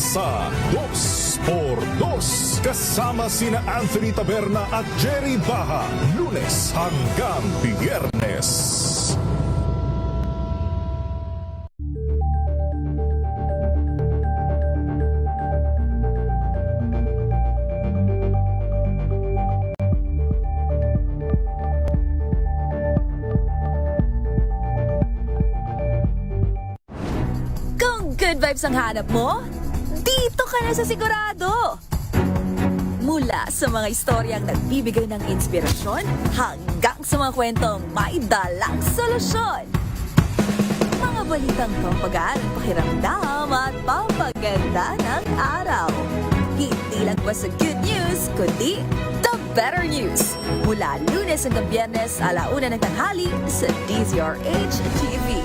sa 2x2 kasama sina Anthony Taberna at Jerry Baha, Lunes hanggang Biyernes. Good vibes ang hanap mo? Dito ka na sa sigurado! Mula sa mga istoryang nagbibigay ng inspirasyon hanggang sa mga kwentong may dalang solusyon. Mga balitang pampagaan ang pakiramdam at pampaganda ng araw. Hindi lang ba sa good news, kundi the better news. Mula Lunes hanggang Biyernes, 1:00 ng tanghali sa DZRH TV.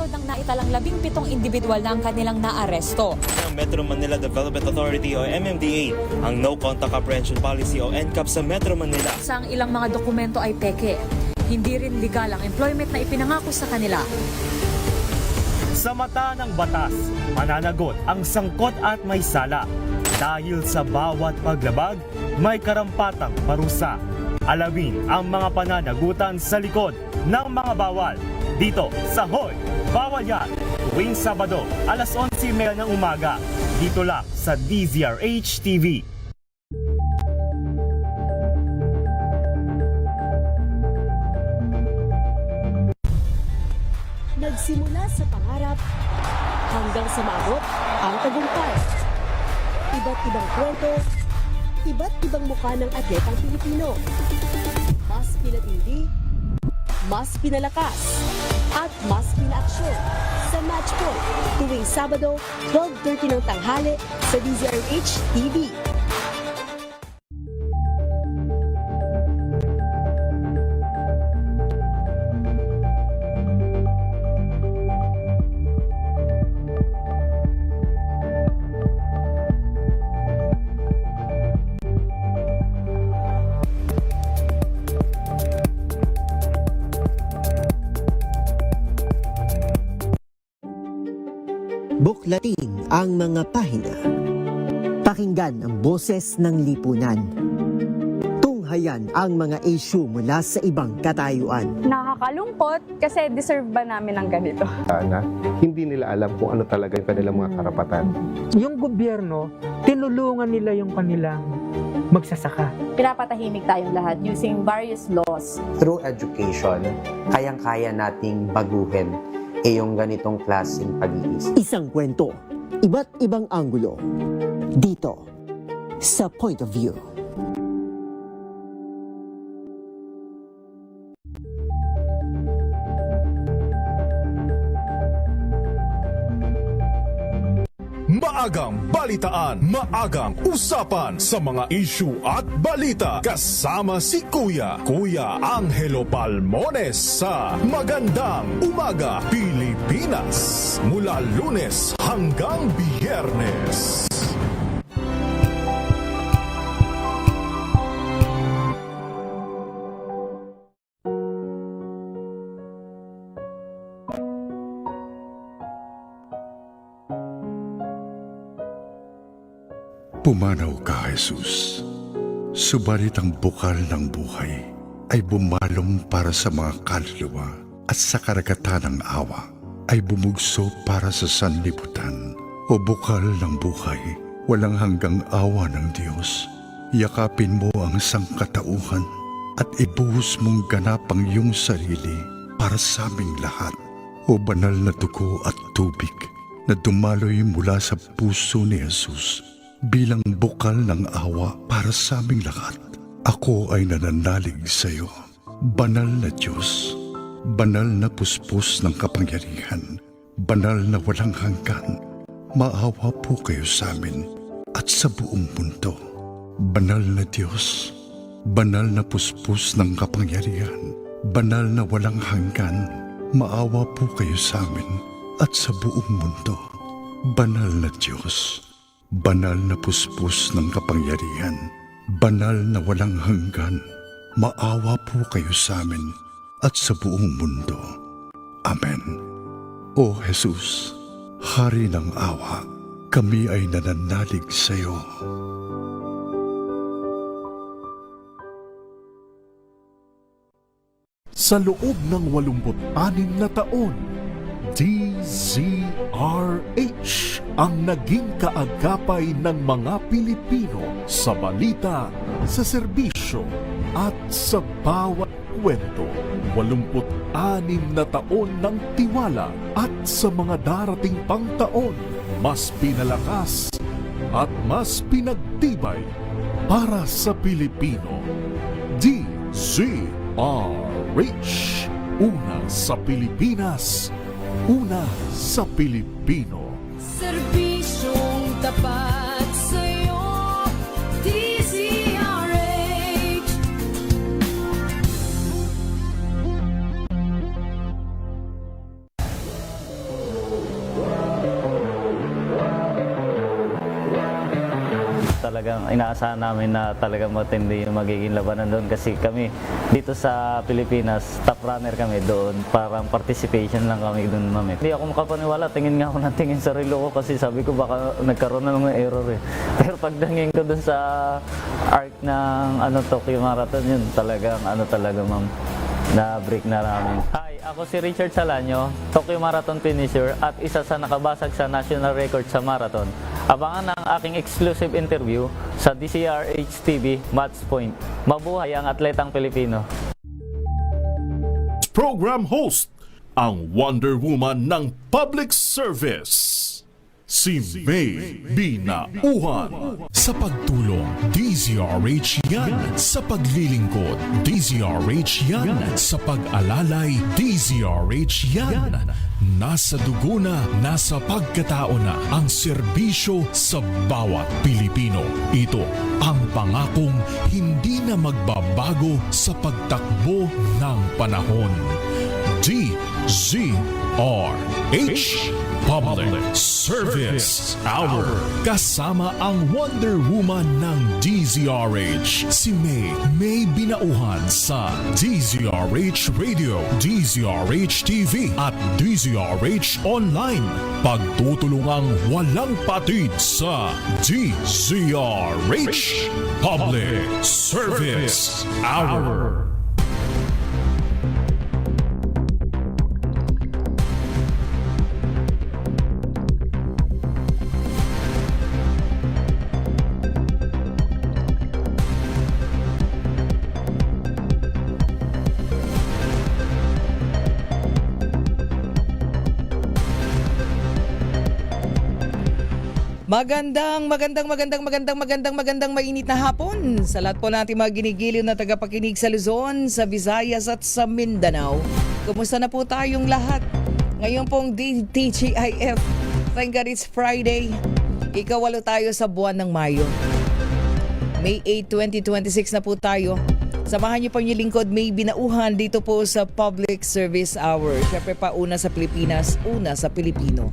Ng naitalang 17 individual na ang kanilang naaresto. Ng Metro Manila Development Authority o MMDA ang No Contact Apprehension Policy o NCAP sa Metro Manila. Sa ilang mga dokumento ay peke. Hindi rin legal ang employment na ipinangako sa kanila. Sa mata ng batas, mananagot ang sangkot at may sala. Dahil sa bawat paglabag, may karampatang parusa. Alamin ang mga pananagutan sa likod ng mga bawal. Dito sa Hoy! Bawal Yan! Tuwing Sabado, 11:30 ng umaga. Dito lang sa DZRH TV. Nagsimula sa pangarap hanggang sa maabot ang tagumpay. Iba't ibang kwento, iba't ibang mukha ng atletang Pilipino. Mas pinatindi, mas pinalakas, at mas pinaaksyon sa Match Point tuwing Sabado, 12:30 ng tanghali sa DZRH TV. Buklatin ang mga pahina. Pakinggan ang boses ng lipunan. Tunghayan ang mga issue mula sa ibang katayuan. Nakakalungkot kasi deserve ba namin ng ganito? Na hindi nila alam kung ano talaga yung kanilang mga karapatan. Yung gobyerno, tinulungan nila yung kanilang magsasaka. Pinapatahimik tayong lahat using various laws. Through education, kayang-kaya nating baguhin yung ganitong klaseng pag-iisip. Isang kwento, iba't ibang anggulo. Dito, sa Point of View. Maagang balitaan, maagang usapan sa mga issue at balita kasama si Kuya Angelo Palmones sa Magandang Umaga Pilipinas mula Lunes hanggang Biyernes. Pumanaw ka, Jesus. Subalit ang bukal ng buhay ay bumalong para sa mga kaluluwa at sa karagatan ng awa ay bumugso para sa sanlibutan. O bukal ng buhay, walang hanggang awa ng Diyos. Yakapin mo ang sangkatauhan at ibuhos mong ganap ang iyong sarili para sa aming lahat. O banal na dugo at tubig na dumaloy mula sa puso ni Jesus bilang bukal ng awa para sa aming lahat. Ako ay nananalig sa iyo, banal na Diyos, banal na puspos ng kapangyarihan, banal na walang hanggan. Maawa po kayo sa amin at sa buong mundo. Banal na Diyos, banal na puspos ng kapangyarihan, banal na walang hanggan. Maawa po kayo sa amin at sa buong mundo. Banal na Diyos, banal na puspos ng kapangyarihan, banal na walang hanggan, maawa po kayo sa amin at sa buong mundo. Amen. O Jesus, Hari ng awa, kami ay nananalig sa iyo. Sa loob ng 86 na taon, DZRH ang naging kaagapay ng mga Pilipino sa balita, sa serbisyo at sa bawat kwento. 86 na taon ng tiwala at sa mga darating pang taon, mas pinalakas at mas pinagtibay para sa Pilipino. DZRH, una sa Pilipinas, una sa Pilipino. Serbisyong tapat sa'yo, DZRH. Talagang inaasahan namin na talagang matindi yung magiging labanan doon kasi kami dito sa Pilipinas, top runner kami doon. Parang participation lang kami doon, ma'am. Hindi ako makapaniwala, tingin nga ako ng tingin sa relo ko kasi sabi ko baka nagkaroon na ng error eh. Pero pagdangin ko doon sa arc ng Tokyo Marathon, yun talagang ma'am, na break na namin. Hi, ako si Richard Salanyo, Tokyo Marathon finisher at isa sa nakabasag sa national record sa marathon. Abangan ang aking exclusive interview sa DZRH TV Match Point. Mabuhay ang atletang Pilipino. Program host, ang Wonder Woman ng Public Service, si May Binauhan. Sa pagtulong, DZRH yan. Sa paglilingkod, DZRH yan. Sa pag-alalay, DZRH yan. Nasa dugo na, nasa pagkatao na ang serbisyo sa bawat Pilipino. Ito ang pangakong hindi na magbabago sa pagtakbo ng panahon. DZRH, Public Service Hour. Kasama ang Wonder Woman ng DZRH, si May Binauhan sa DZRH Radio, DZRH TV at DZRH Online. Pagtutulungang walang patid sa DZRH, Public Service Hour. Magandang mainit na hapon sa lahat po natin mga ginigiliw na tagapakinig sa Luzon, sa Visayas at sa Mindanao. Kumusta na po tayong lahat? Ngayon pong TGIF, thank God it's Friday. Ikawalo tayo sa buwan ng Mayo. May 8, 2026 na po tayo. Samahan niyo po yung lingkod, May Binauhan dito po sa Public Service Hour. Siyempre pa una sa Pilipinas, una sa Pilipino.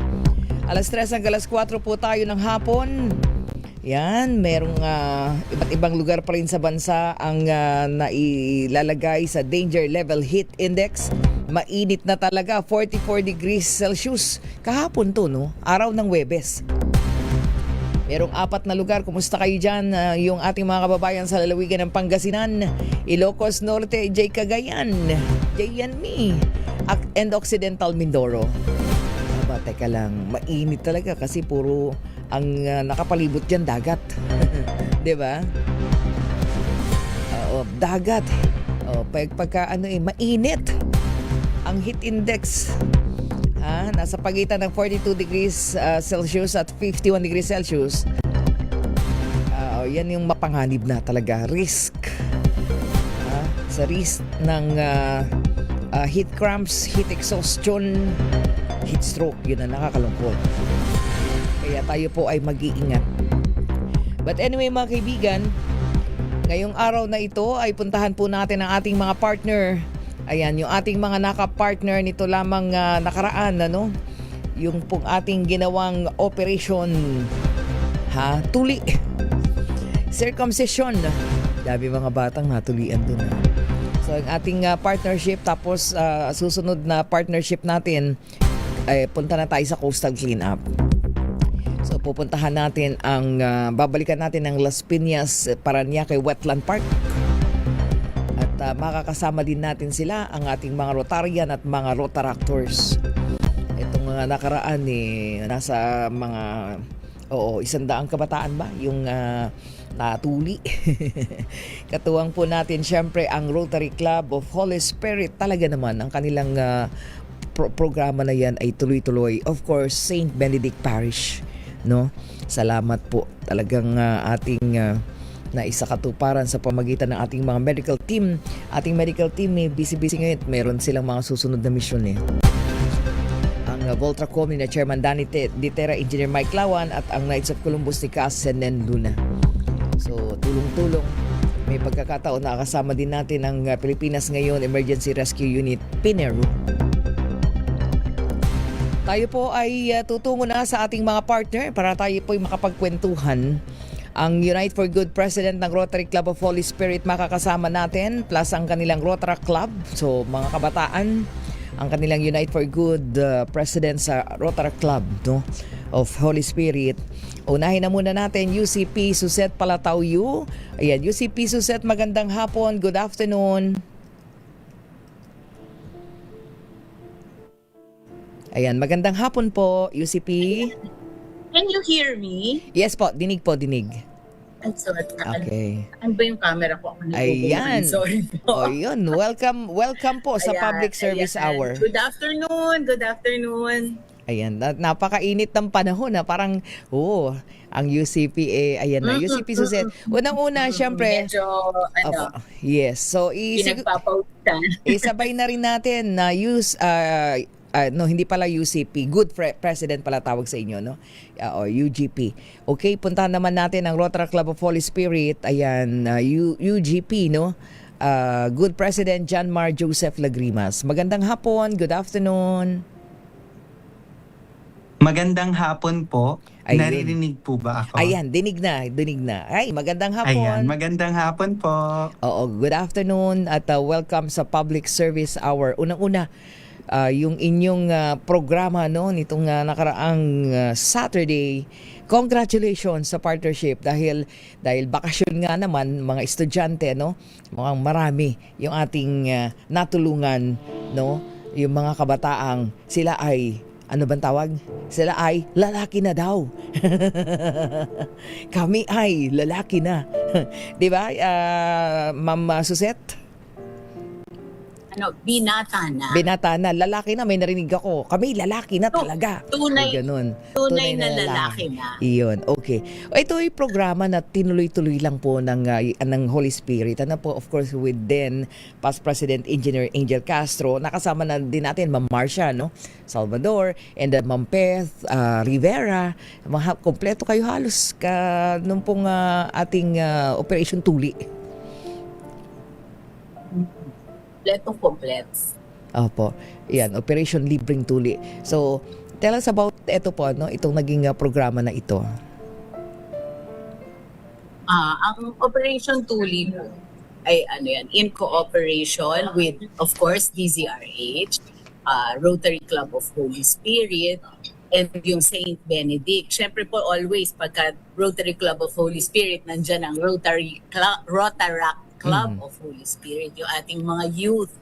Alas 3 hanggang alas 4 po tayo ng hapon. Yan, merong iba't ibang lugar pa rin sa bansa ang nailalagay sa Danger Level Heat Index. Mainit na talaga, 44 degrees Celsius. Kahapon to, no? Araw ng Huwebes. Merong 4 na lugar. Kumusta kayo dyan? Yung ating mga kababayan sa lalawigan ng Pangasinan, Ilocos Norte, J. Cagayan, J.N.M. and Occidental Mindoro. Teka lang, mainit talaga kasi puro ang nakapalibot dyan dagat. Diba? Dagat. Pagka mainit. Ang heat index nasa pagitan ng 42 degrees Celsius at 51 degrees Celsius. Yan yung mapanganib na talaga. Risk. Sa risk ng heat cramps, heat exhaustion, heat stroke, yun ang nakakalungkot. Kaya tayo po ay mag-iingat. But anyway mga kaibigan, ngayong araw na ito ay puntahan po natin ang ating mga partner. Ayan, yung ating mga naka-partner nito lamang nakaraan, yung pong ating ginawang operation tuli. Circumcision. Dami mga batang natulian dun. So ang ating partnership, tapos susunod na partnership natin ay punta na tayo sa coastal cleanup. So pupuntahan natin babalikan natin ang Las Piñas Parañaque Wetland Park. At makakasama din natin sila, ang ating mga Rotarian at mga Rotaractors. Itong nakaraan nasa mga 100 kabataan ba yung natuli. Katuwang po natin syempre ang Rotary Club of Holy Spirit. Talaga naman ang kanilang programa na yan ay tuloy-tuloy. Of course, St. Benedict Parish, no? Salamat po. Talagang ating na isakatuparan sa pamagitan ng ating mga medical team. Ating medical team busy-busy ngayon. Meron silang mga susunod na misyon Ang Voltracom ni na Chairman Danny Ditera, Engineer Mike Lawan at ang Knights of Columbus ni Cass Senen Luna. So tulong-tulong. May pagkakataon na kasama din natin ang Pilipinas Ngayon Emergency Rescue Unit Pineru. Tayo po ay tutungo na sa ating mga partner para tayo po ay makapagkwentuhan. Ang Unite for Good President ng Rotary Club of Holy Spirit makakasama natin, plus ang kanilang Rotaract Club. So mga kabataan, ang kanilang Unite for Good President sa Rotaract Club of Holy Spirit. Unahin na muna natin UCP Suzette Palatauyu. Ayan, UCP Suzette, magandang hapon. Good afternoon. Ayan, magandang hapon po, UCP. Can you hear me? Yes po, dinig po, dinig. Okay. Ano ba yung camera ko? Ayan. Sorry po. O yun, welcome po sa Public Service Hour. Good afternoon. Ayan, napakainit ng panahon parang, ang UCP ayan na, UCP Suzette. Unang-una, syempre. Medyo, yes, so isabay na rin natin na hindi pala UCP, Good President pala tawag sa inyo, no? O UGP. Okay, puntahan naman natin ang Rotaract Club of Holy Spirit. Ayan, UGP, no? Good President John Mar Joseph Lagrimas. Magandang hapon, good afternoon. Magandang hapon po. Ayun. Naririnig po ba ako? Ayan, dinig na. Ay, magandang hapon. Ayan, magandang hapon po. Oo, good afternoon at welcome sa Public Service Hour. Unang-una, yung inyong programa nitong nakaraang Saturday. Congratulations sa partnership dahil bakasyon nga naman mga estudyante, mukhang marami yung ating natulungan, yung mga kabataang sila ay sila ay lalaki na daw. Kami ay lalaki na. 'Di ba? Ma'am Suzette? Binata na. Lalaki na, may narinig ako. Kami, lalaki na talaga. Tunay na lalaki na. Iyon, okay. Ito ay programa na tinuloy-tuloy lang po ng Holy Spirit. Of course, with then past President Engineer Angel Castro. Nakasama na din natin, Ma'am Marcia, Salvador, and Ma'am Beth Rivera. Kompleto kayo halos nung pong ating Operation Tuli. Kompleto. Opo. Yan, Operation Libreng Tuli. So, tell us about ito po, itong naging programa na ito. Ang Operation Tuli ay in cooperation with, of course, DZRH, Rotary Club of Holy Spirit, and yung St. Benedict. Siyempre po, always, pagka Rotary Club of Holy Spirit, nandyan ang Rotaract Club of Holy Spirit, yung ating mga youth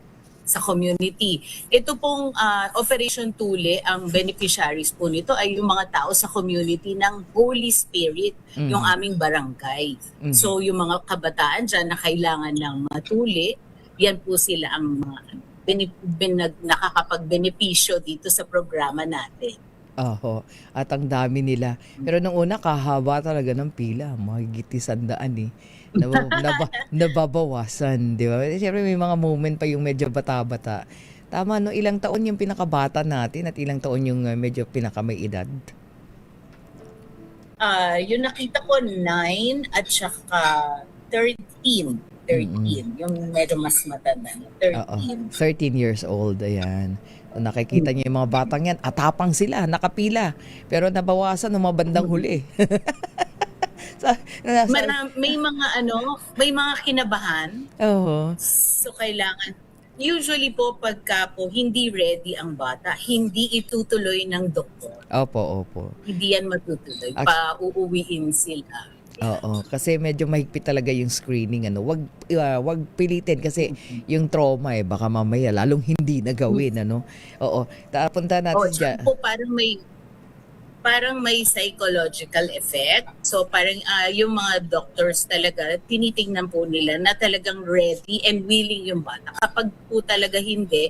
sa community. Ito pong Operation Tuli, ang beneficiaries po nito ay yung mga tao sa community ng Holy Spirit, yung aming barangay. So yung mga kabataan dyan na kailangan ng matuli, yan po sila ang mga nakakapag-benepisyo dito sa programa natin. Oho. At ang dami nila. Pero nung una, kahaba talaga ng pila. Mahigit 100 nababawasan, di ba? Siyempre may mga moment pa yung medyo bata-bata. Tama, ilang taon yung pinakabata natin at ilang taon yung medyo pinakamay edad? Yung nakita ko 9 at saka 13. 13. Yung medyo mas matanda. 13. Oo, 13 years old, ayan. Nakikita niyo yung mga batang yan, atapang sila, nakapila. Pero nabawasan ng mga bandang huli. May mga kinabahan. Oo. So kailangan, usually po pagka po hindi ready ang bata, hindi itutuloy ng doktor. Opo. Hindi yan matutuloy. Pauuwiin sila. Oo, kasi medyo mahigpit talaga yung screening, ano. Wag pilitin kasi yung trauma baka mamaya lalong hindi na gawin, ano. Oo, punta natin dyan. Po, parang may psychological effect. So parang yung mga doctors talaga tinitingnan po nila na talagang ready and willing yung bata. Kapag po talaga hindi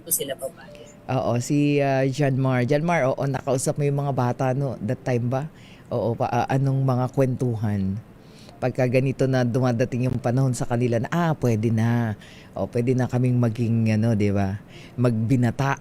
po sila papayag. Oo, si Janmar, oo, nakausap mo yung mga bata no that time ba? Oo, anong mga kwentuhan? Pagka ganito na dumadating yung panahon sa kanila na pwede na. O pwede na kaming maging di ba? Magbinata.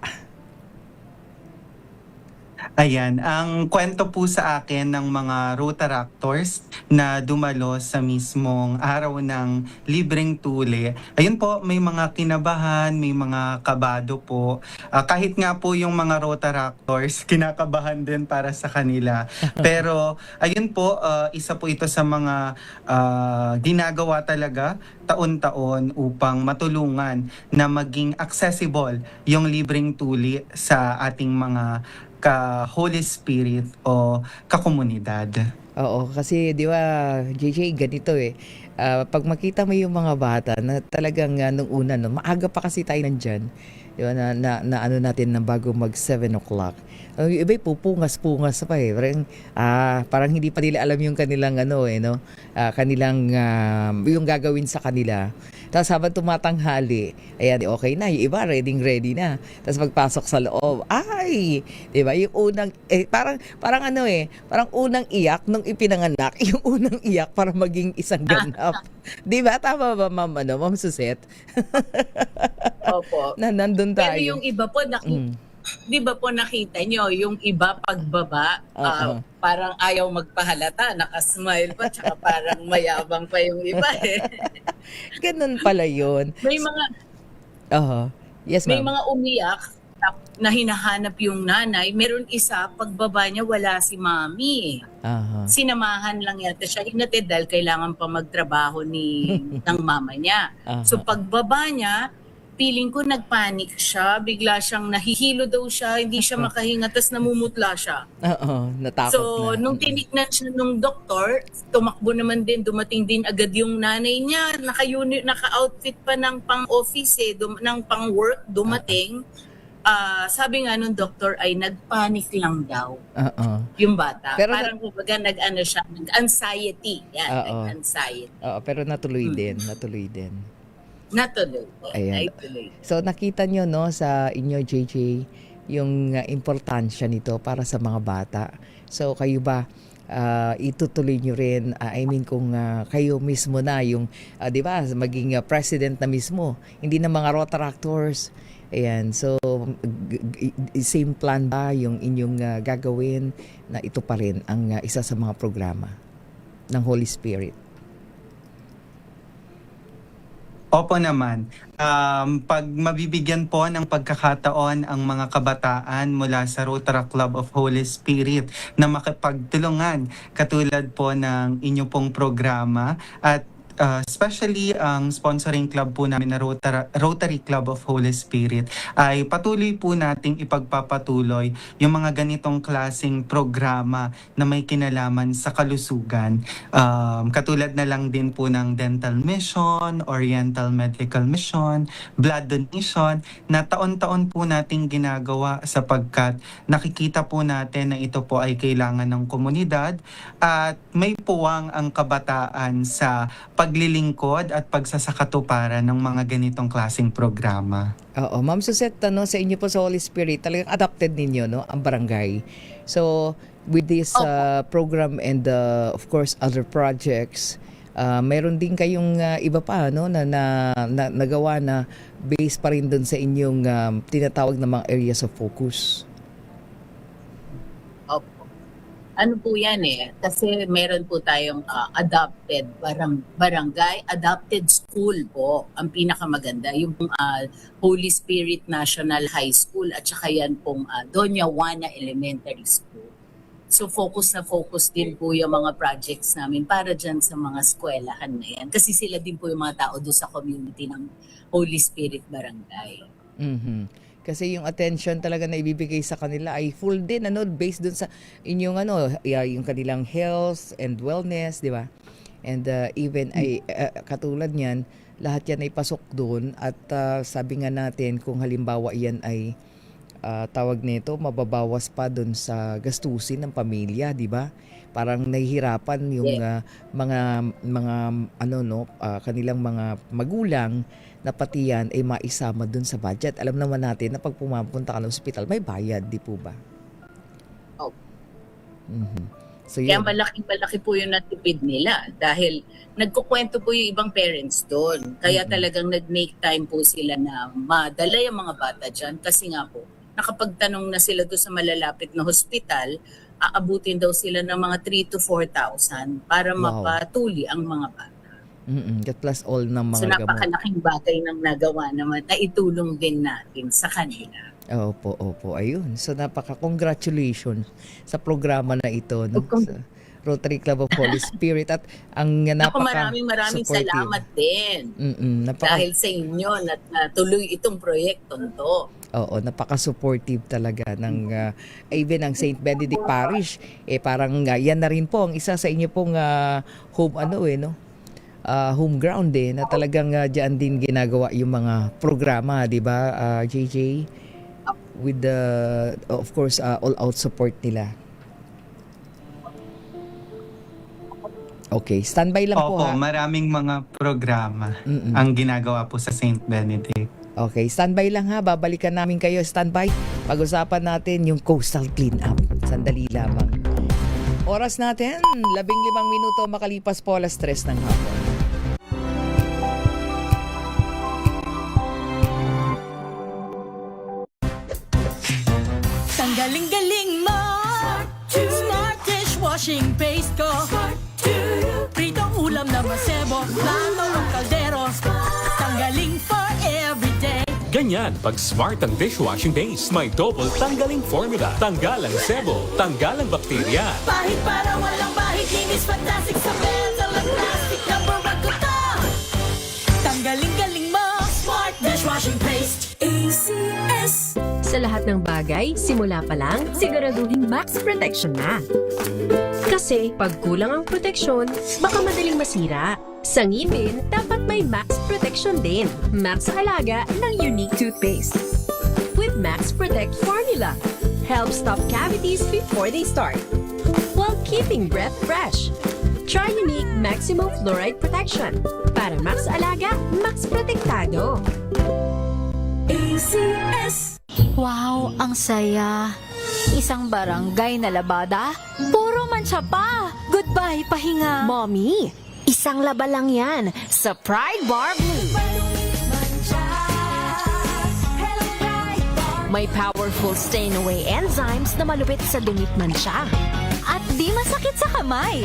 Ayan, ang kwento po sa akin ng mga Rotaractors na dumalo sa mismong araw ng libreng tuli. Ayun po, may mga kinabahan, may mga kabado po. Kahit nga po yung mga Rotaractors, kinakabahan din para sa kanila. Pero ayun po, isa po ito sa mga ginagawa talaga taon-taon upang matulungan na maging accessible yung libreng tuli sa ating mga ka-Holy Spirit o kakomunidad. Oo, kasi di ba, JJ, ganito pag makita mo yung mga bata na talagang nung una, maaga pa kasi tayo nandyan, di ba, na ano natin na bago mag 7 o'clock. Yung iba pupungas-pungas pa parang hindi pa nila alam yung kanilang kanilang yung gagawin sa kanila. Tapos habang tumatanghali, ayan, okay na, yung iba ready na. Tapos pagpasok sa loob, di ba, yung unang parang parang unang iyak nung ipinanganak, yung unang iyak para maging isang ganap. Di ba? Tama ba, Ma'am Suset? Opo. Nandun tayo. Pero yung iba po, di ba po nakita nyo, yung iba pagbaba, parang ayaw magpahalata, nakasmile pa, tsaka parang mayabang pa yung iba Ganun pala yun. May mga, yes, ma'am. may mga umiyak na hinahanap yung nanay. Meron isa, pagbaba niya, wala si mami. Sinamahan lang yata siya. Hinatid dahil kailangan pa magtrabaho ng mama niya. So pagbaba niya, feeling ko nagpanic siya, bigla siyang nahihilo daw siya, hindi siya makahinga, tapos namumutla siya. Natakot so, na. nung tinignan siya nung doktor, tumakbo naman din, dumating din agad yung nanay niya, naka-outfit pa ng pang-office ng pang-work, dumating. Sabi nga nung doktor ay nagpanic lang daw yung bata. Pero parang kumbaga nag-anxiety. Yan, nag-anxiety. Pero natuloy din. Natuloy. Ayan. So nakita nyo sa inyo, JJ, yung importansya nito para sa mga bata. So kayo ba, itutuloy nyo rin, kung kayo mismo na yung, di ba, maging president na mismo, hindi na mga Rotaractors. Ayan, so same plan ba yung inyong gagawin na ito pa rin ang isa sa mga programa ng Holy Spirit? Opo naman. Pag mabibigyan po ng pagkakataon ang mga kabataan mula sa Rotaract Club of Holy Spirit na makipagtulungan katulad po ng inyo pong programa at especially ang sponsoring club po namin na Rotary Club of Holy Spirit ay patuloy po nating ipagpapatuloy yung mga ganitong klaseng programa na may kinalaman sa kalusugan. Katulad na lang din po ng Dental Mission, Oriental Medical Mission, Blood Donation na taon-taon po nating ginagawa sapagkat nakikita po natin na ito po ay kailangan ng komunidad at may puwang ang kabataan sa paglilingkod at pagsasakatuparan ng mga ganitong klaseng programa. Oo, Ma'am Suset, sa inyo po sa Holy Spirit, talagang adopted ninyo, ang barangay. So, with this program and of course other projects, mayroon din kayong iba pa na nagawa na based pa rin doon sa inyong tinatawag na mga areas of focus. ano po yan kasi meron po tayong adopted barangay, adopted school po, ang pinakamaganda, yung Holy Spirit National High School at saka yan pong Doña Juana Elementary School. So focus din po yung mga projects namin para dyan sa mga eskwelahan na yan. Kasi sila din po yung mga tao doon sa community ng Holy Spirit Barangay. Kasi yung attention talaga na ibibigay sa kanila ay full din, based dun sa inyong yung kanilang health and wellness, di ba? And even ay katulad niyan, lahat yan ay pasok doon at sabi nga natin kung halimbawa yan ay tawag nito, mababawas pa doon sa gastusin ng pamilya, di ba? Parang nahihirapan yung kanilang mga magulang na pati yan ay maisama dun sa budget. Alam naman natin na pag pumapunta ka ng ospital, may bayad, di po ba? Oh. So, kaya malaki po yung natipid nila dahil nagkukwento po yung ibang parents doon. Kaya talagang nag-make time po sila na madala yung mga bata dyan kasi nga po, nakapagtanong na sila doon sa malalapit na hospital, aabutin daw sila ng mga 3,000 to 4,000 para mapatuli ang mga bata. Plus all ng mga so napakalaking bagay ng nagawa naman na itulong din natin sa kanila. Opo, ayun. So napaka-congratulations sa programa na ito sa Rotary Club of Holy Spirit at ang maraming salamat din dahil sa inyo na tuloy itong proyektong to. Oo, napaka-supportive talaga ng even ang St. Benedict Parish. Parang yan na rin po ang isa sa inyo pong home ground na talagang diyan din ginagawa yung mga programa, di ba, JJ? With the, of course, all-out support nila. Okay, standby lang po ha. Maraming mga programa ang ginagawa po sa St. Benedict. Okay, standby lang ha. Babalikan namin kayo. Standby. Pag-usapan natin yung coastal cleanup. Sandali lamang. Oras natin, 15 minuto makalipas po 3:00 ng hapon. Galing-galing mo Smart dishwashing paste ko Pritong ulam na masebo Plato ng kaldero Tanggaling for everyday. Ganyan pag smart ang dishwashing base. May double tanggaling formula. Tanggalang sebo, tanggalang bakterya. Bahid para walang bahid. Linis fantastic sa metal at plastic. Number 1 ko to. Tanggaling-galing mo Smart dishwashing paste. ACS. Sa lahat ng bagay, simula pa lang, siguraduhin max protection na. Kasi pag kulang ang proteksyon, baka madaling masira. Sa ngipin, dapat may max protection din. Max Alaga ng Unique Toothpaste. With Max Protect Formula, help stop cavities before they start, while keeping breath fresh. Try Unique Maximum Fluoride Protection. Para Max Alaga, Max Protektado. ACS. Wow, ang saya. Isang barangay na labada, puro mancha pa. Goodbye, pahinga. Mommy, isang laba lang yan sa Pride Bar Blue. May powerful stain-away enzymes na malupit sa dumit mancha. At di masakit sa kamay.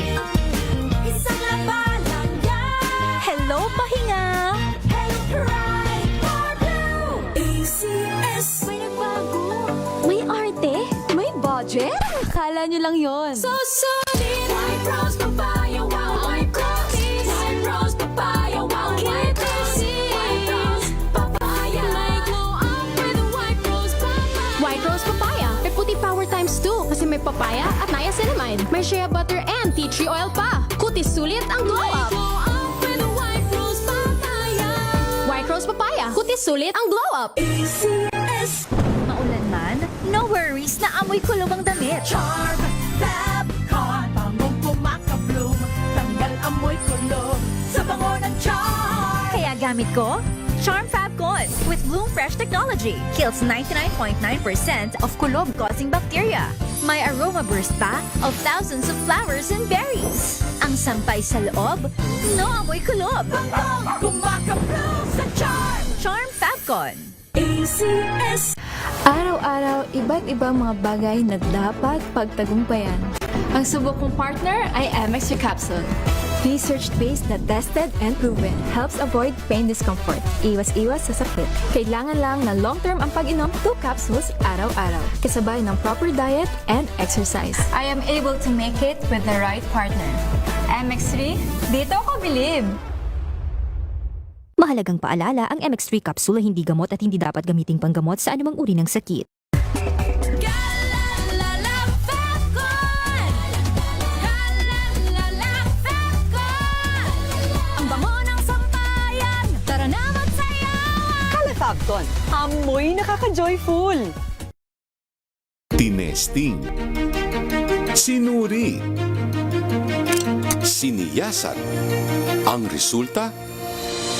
Isang laba lang yan. Hello, pahinga. Hello, Pride Bar Blue. ACS. May nagbago. May arte. May budget. Kala nyo lang yon. So solid. White Rose Papaya. Wow, White Rose. White Rose Papaya. Wow, White Rose. White Rose Papaya. May glow up with a White Rose Papaya. White Rose Papaya. May puti power times 2 kasi may papaya at niacinamide. May shea butter and tea tree oil pa. Kutis sulit ang glow up. Glow up with a White Rose Papaya. White Rose Papaya. Kutis sulit ang glow up. ACS. Maulan man, no worries na amoy kulog ang damit. Charm Fab Con. Bangong kumakabloom. Tanggal amoy kulog sa bango ng Charm. Kaya gamit ko, Charm Fab Con with Bloom Fresh technology. Kills 99.9% of kulob-causing bacteria. May aroma burst pa of thousands of flowers and berries. Ang sampay sa loob, no amoy kulob. Bangong kumakabloom sa Charm. Charm Fab Con. ACS. Araw-araw, iba't ibang mga bagay na dapat pagtagumpayan. Ang subok kong partner ay MX3 Capsule. Research-based na tested and proven. Helps avoid pain discomfort. Iwas-iwas sa sakit. Kailangan lang na long-term ang pag-inom 2 capsules araw-araw. Kasabay ng proper diet and exercise. I am able to make it with the right partner. MX3, dito ako bilib! Mahalagang paalala, ang MX3 capsule ay hindi gamot at hindi dapat gamiting panggamot sa anumang uri ng sakit. Ang bango ng sampayan, tara na magsayawan! Calefabcon, amoy nakaka-joyful. Tinesting, sinuri, siniyasan. Ang resulta?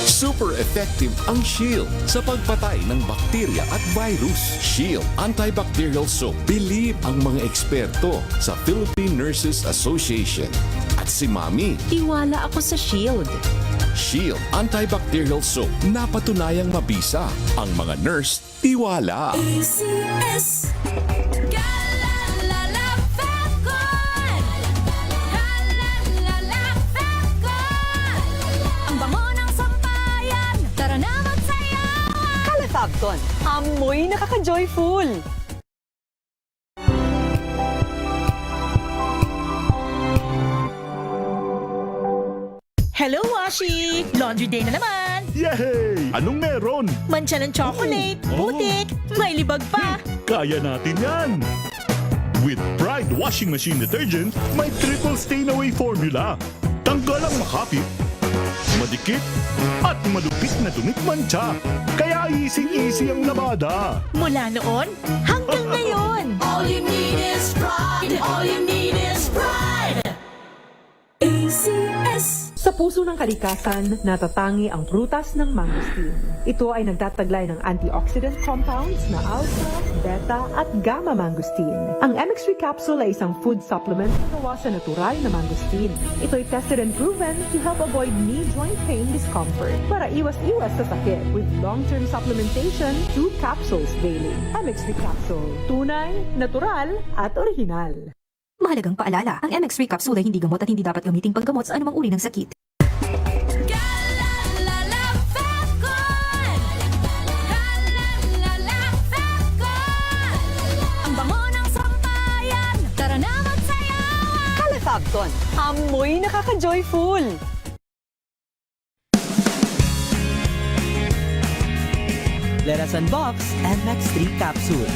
Super effective ang Shield sa pagpatay ng bakterya at virus. Shield Antibacterial Soap. Believe ang mga eksperto sa Philippine Nurses Association. At si Mami. Tiwala ako sa Shield. Shield Antibacterial Soap. Napatunayang mabisa. Ang mga nurse, tiwala. ACS. Ang bango ng sampayan, tara na magsayawan! Calefabcon, amoy nakaka-joyful. Hello, Washi! Laundry day na naman! Yay! Anong meron? Mancha ng chocolate, putik, may libag pa! Kaya natin yan! With Pride Washing Machine Detergent, may triple stain-away formula. Tanggal ang makapit, madikit, at malupit na dumit mancha. Kaya easy-easy ang labada. Mula noon hanggang ngayon! All you need is pride. All you need is pride. ACS. Sa puso ng kalikasan, natatangi ang prutas ng mangosteen. Ito ay nagtataglay ng antioxidant compounds na alpha, beta at gamma mangosteen. Ang MX3 capsule ay isang food supplement na gawa sa natural na mangosteen. Ito ay tested and proven to help avoid knee joint pain discomfort para iwas-iwas sa sakit with long-term supplementation 2 capsules daily. MX3 capsule, tunay, natural at original. Mahalagang paalala, ang MX3 capsule ay hindi gamot at hindi dapat gamiting panggamot sa anumang uri ng sakit. Ang bango ng sampayan, tara na magsayawan! Calefabcon, amoy nakaka-joyful. Let us unbox MX3 capsule.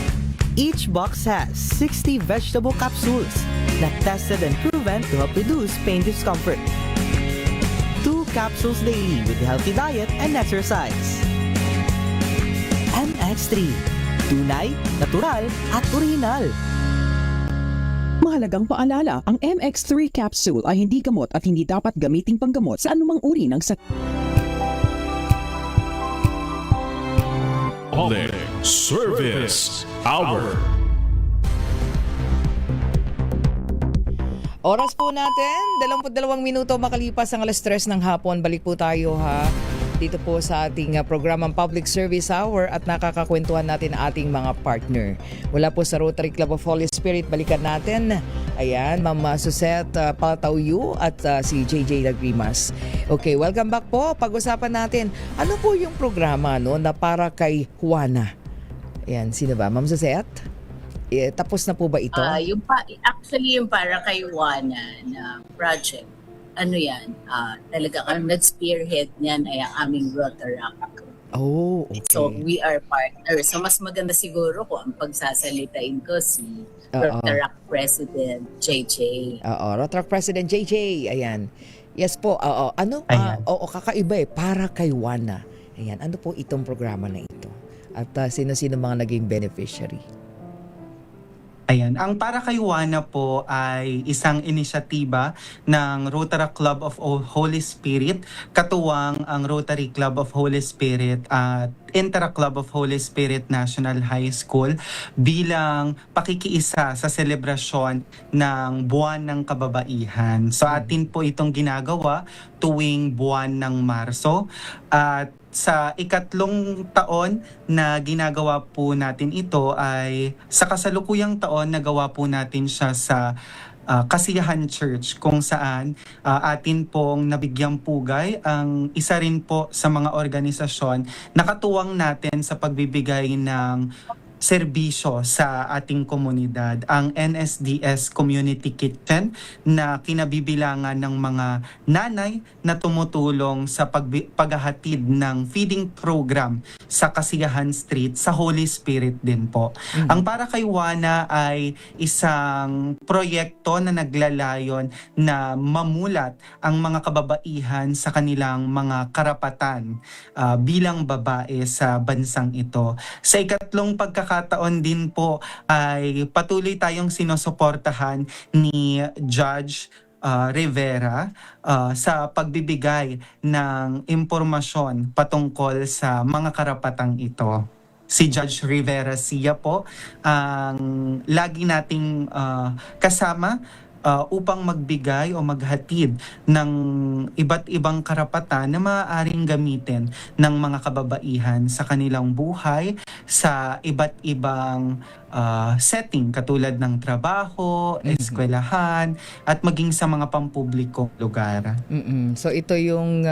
Each box has 60 vegetable capsules that tested and proven to help reduce pain discomfort. 2 capsules daily with healthy diet and exercise. MX3. Tunay, natural, at original. Mahalagang paalala, ang MX3 capsule ay hindi gamot at hindi dapat gamiting panggamot sa anumang uri ng sakit. Service Hour. Oras po natin, 22 minuto makalipas ang 3:00 ng hapon. Balik po tayo ha. Dito po sa ating programang Public Service Hour at nakakakwentuhan natin ating mga partner. Wala po sa Rotary Club of Holy Spirit, balikan natin. Ayan, Ma'am Susette Patauyu at si JJ Lagrimas. Okay, welcome back po. Pag-usapan natin, ano po yung programa no, na para kay Juana? Ayan, sino ba? Ma'am Susette? Tapos na po ba ito? Actually, yung para kay Juana na project, ano yan, talagang ang nag-spearhead niyan ay ang aming Rotaract. Oh, okay. So, we are partners. So, mas maganda siguro kung ang pagsasalitain ko si Rotaract President JJ. Rotaract President JJ, ayan. Yes po, ano? Kakaiba para kay Juana. Ayan, ano po itong programa na ito? At sino-sino mga naging beneficiary? Ayan, ang Para kay Juana po ay isang inisyatiba ng Rotary Club of Holy Spirit, katuwang ang Rotary Club of Holy Spirit at Inter Club of Holy Spirit National High School bilang pakikiisa sa selebrasyon ng Buwan ng Kababaihan. So atin po itong ginagawa tuwing buwan ng Marso. At sa ikatlong taon na ginagawa po natin ito ay sa kasalukuyang taon nagawa po natin siya sa Kasiyahan Church, kung saan atin pong nabigyang pugay ang isa rin po sa mga organisasyon na katuwang natin sa pagbibigay ng serbisyo sa ating komunidad, ang NSDS Community Kitchen na kinabibilangan ng mga nanay na tumutulong sa paghahatid ng feeding program sa Kasiyahan Street sa Holy Spirit din po. Ang Para Kay Juana ay isang proyekto na naglalayon na mamulat ang mga kababaihan sa kanilang mga karapatan bilang babae sa bansang ito. Sa ikatlong pagkakataon din po ay patuloy tayong sinusuportahan ni Judge Rivera sa pagbibigay ng impormasyon patungkol sa mga karapatang ito. Si Judge Rivera Sia po ang lagi nating kasama upang magbigay o maghatid ng iba't ibang karapatan na maaaring gamitin ng mga kababaihan sa kanilang buhay sa iba't ibang setting katulad ng trabaho, eskwelahan, at maging sa mga pampublikong lugar. So ito yung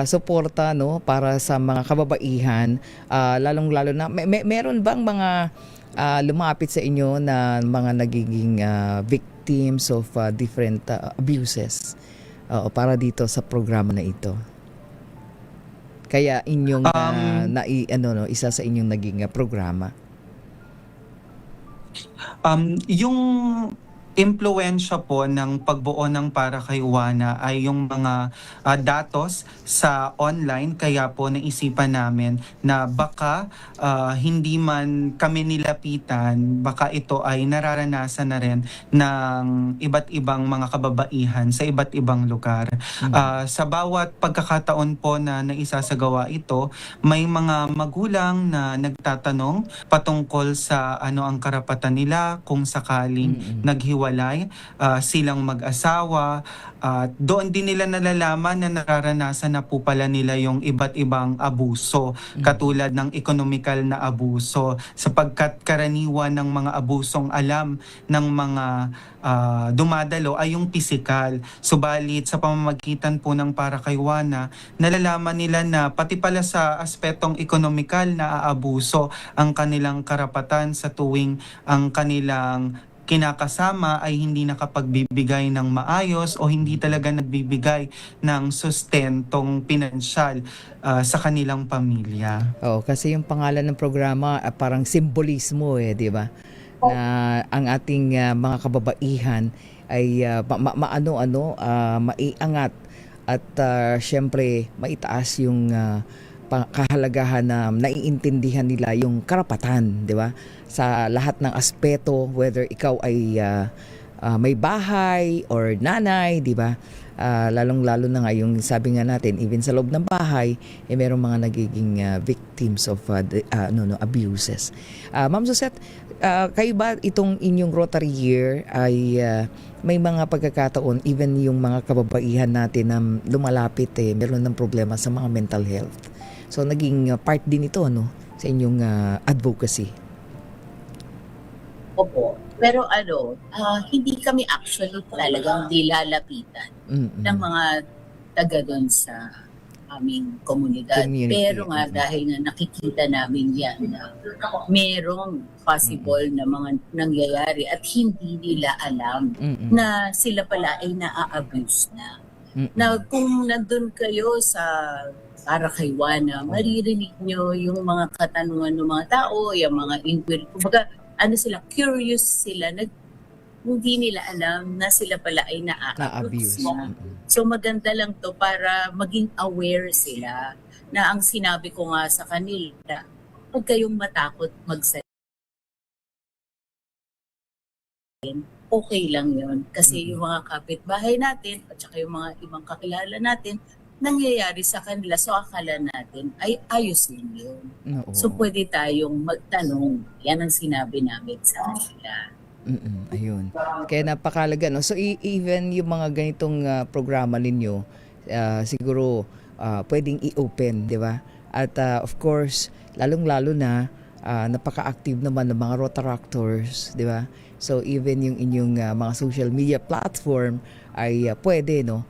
suporta para sa mga kababaihan, lalong-lalo na meron bang mga lumapit sa inyo na mga nagiging victims of different abuses para dito sa programa na ito? Kaya inyong isa sa inyong naging programa. Yung impluwensya po ng pagbuo ng Para Kay Juana ay yung mga datos sa online, kaya po naisipan namin na baka hindi man kami nilapitan, baka ito ay nararanasan na rin ng iba't ibang mga kababaihan sa iba't ibang lugar. Sa bawat pagkakataon po na naisasagawa ito, may mga magulang na nagtatanong patungkol sa ano ang karapatan nila kung sakaling naghiwalay silang mag-asawa. Doon din nila nalalaman na nararanasan na po pala nila yung iba't ibang abuso, katulad ng economical na abuso, sapagkat karaniwan ng mga abusong alam ng mga dumadalo ay yung pisikal. Subalit sa pamamagitan po ng Para Kay Juana, nalalaman nila na pati pala sa aspetong ekonomikal na aabuso ang kanilang karapatan sa tuwing ang kanilang kinakasama ay hindi nakapagbibigay ng maayos o hindi talaga nagbibigay ng sustentong pinansyal sa kanilang pamilya. Kasi yung pangalan ng programa parang simbolismo di ba? Na ang ating mga kababaihan ay maiangat at syempre maitaas yung kahalagahan na naiintindihan nila yung karapatan, di ba? Sa lahat ng aspeto, whether ikaw ay may bahay or nanay, di ba? Lalong-lalo na nga yung sabi nga natin, even sa loob ng bahay, mayroong mga nagiging victims of abuses. Ma'am Suzette, kayo ba itong inyong Rotary Year ay may mga pagkakataon, even yung mga kababaihan natin na lumalapit meron ng problema sa mga mental health. So naging part din ito sa inyong advocacy. Opo. Pero hindi kami actually talagang nilalapitan ng mga taga doon sa aming komunidad. Pero nga dahil nga nakikita namin yan na merong possible na mga nangyayari at hindi nila alam na sila pala ay naa-abuse na. Na kung nandun kayo sa Para Kay Juana, maririnig nyo yung mga katanungan ng mga tao, yung mga inquiry. Kumbaga, sila, curious sila, hindi nila alam na sila pala ay na-abuse. So maganda lang to para maging aware sila na ang sinabi ko nga sa kanila, huwag kayong matakot magsalita. Okay lang yun. Kasi yung mga kapitbahay natin at saka yung mga ibang kakilala natin, nangyayari sa kanila. So akala natin ay ayos din yun. So pwede tayong magtanong. Yan ang sinabi namin sa kanila. Ayun. Kaya napakalaga. So even yung mga ganitong programa ninyo, siguro pwedeng i-open, di ba? At of course, lalong-lalo na napaka-active naman ng mga Rotaractors, di ba? So even yung inyong mga social media platform ay pwede, no?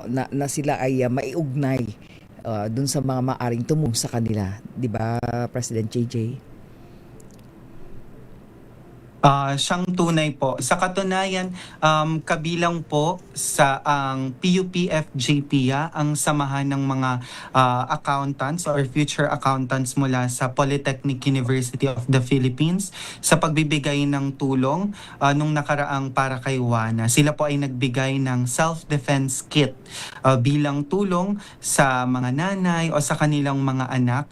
Na sila ay maiugnay dun sa mga maaring tumulong sa kanila, di ba, President JJ? Siyang tunay po. Sa katunayan, kabilang po sa ang PUPFJPIA, ang samahan ng mga accountants or future accountants mula sa Polytechnic University of the Philippines sa pagbibigay ng tulong nung nakaraang para kay Juana. Sila po ay nagbigay ng self-defense kit bilang tulong sa mga nanay o sa kanilang mga anak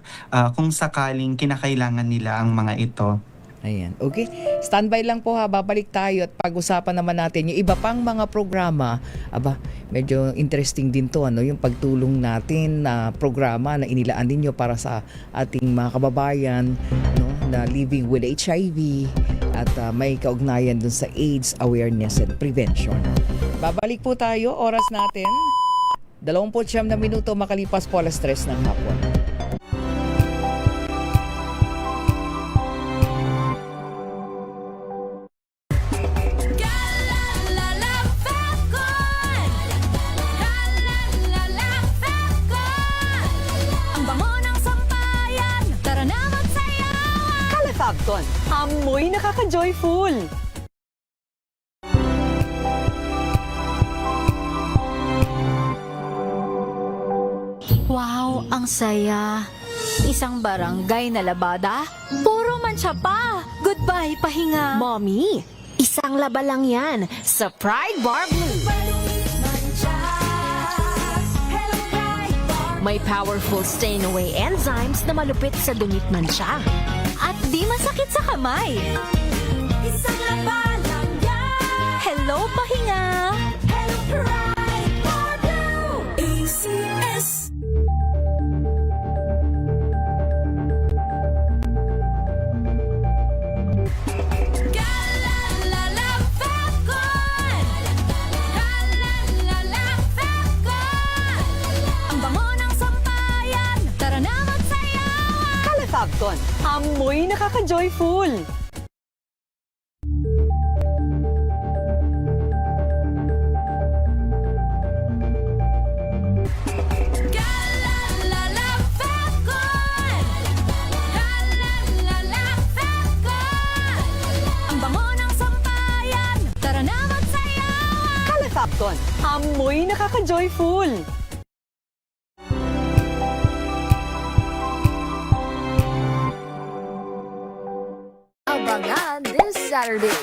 kung sakaling kinakailangan nila ang mga ito. Ayan, okay. Standby lang po ha, babalik tayo at pag-usapan naman natin yung iba pang mga programa. Aba, medyo interesting din to, ano, yung pagtulong natin na programa na inilaan ninyo para sa ating mga kababayan, no, na living with HIV at may kaugnayan dun sa AIDS awareness and prevention. Babalik po tayo, oras natin 29 na minuto makalipas po alas 3 ng hapon. Fabcon, amoy nakaka-joyful! Wow, ang saya. Isang barangay na labada, puro mancha pa. Goodbye, pahinga. Mommy, isang laba lang yan sa Pride Bar Blue. May powerful stain-away enzymes na malupit sa dungit mancha. At di masakit sa kamay. Isang laba lang yan. Hello, pahinga. Hello, Pride Bar Blue. ACS. Fabcon, amoy nakaka-joyful! Ang bango ng sampayan, tara na magsayawan! Kala Fabcon, amoy nakaka-joyful! Abangan this Saturday.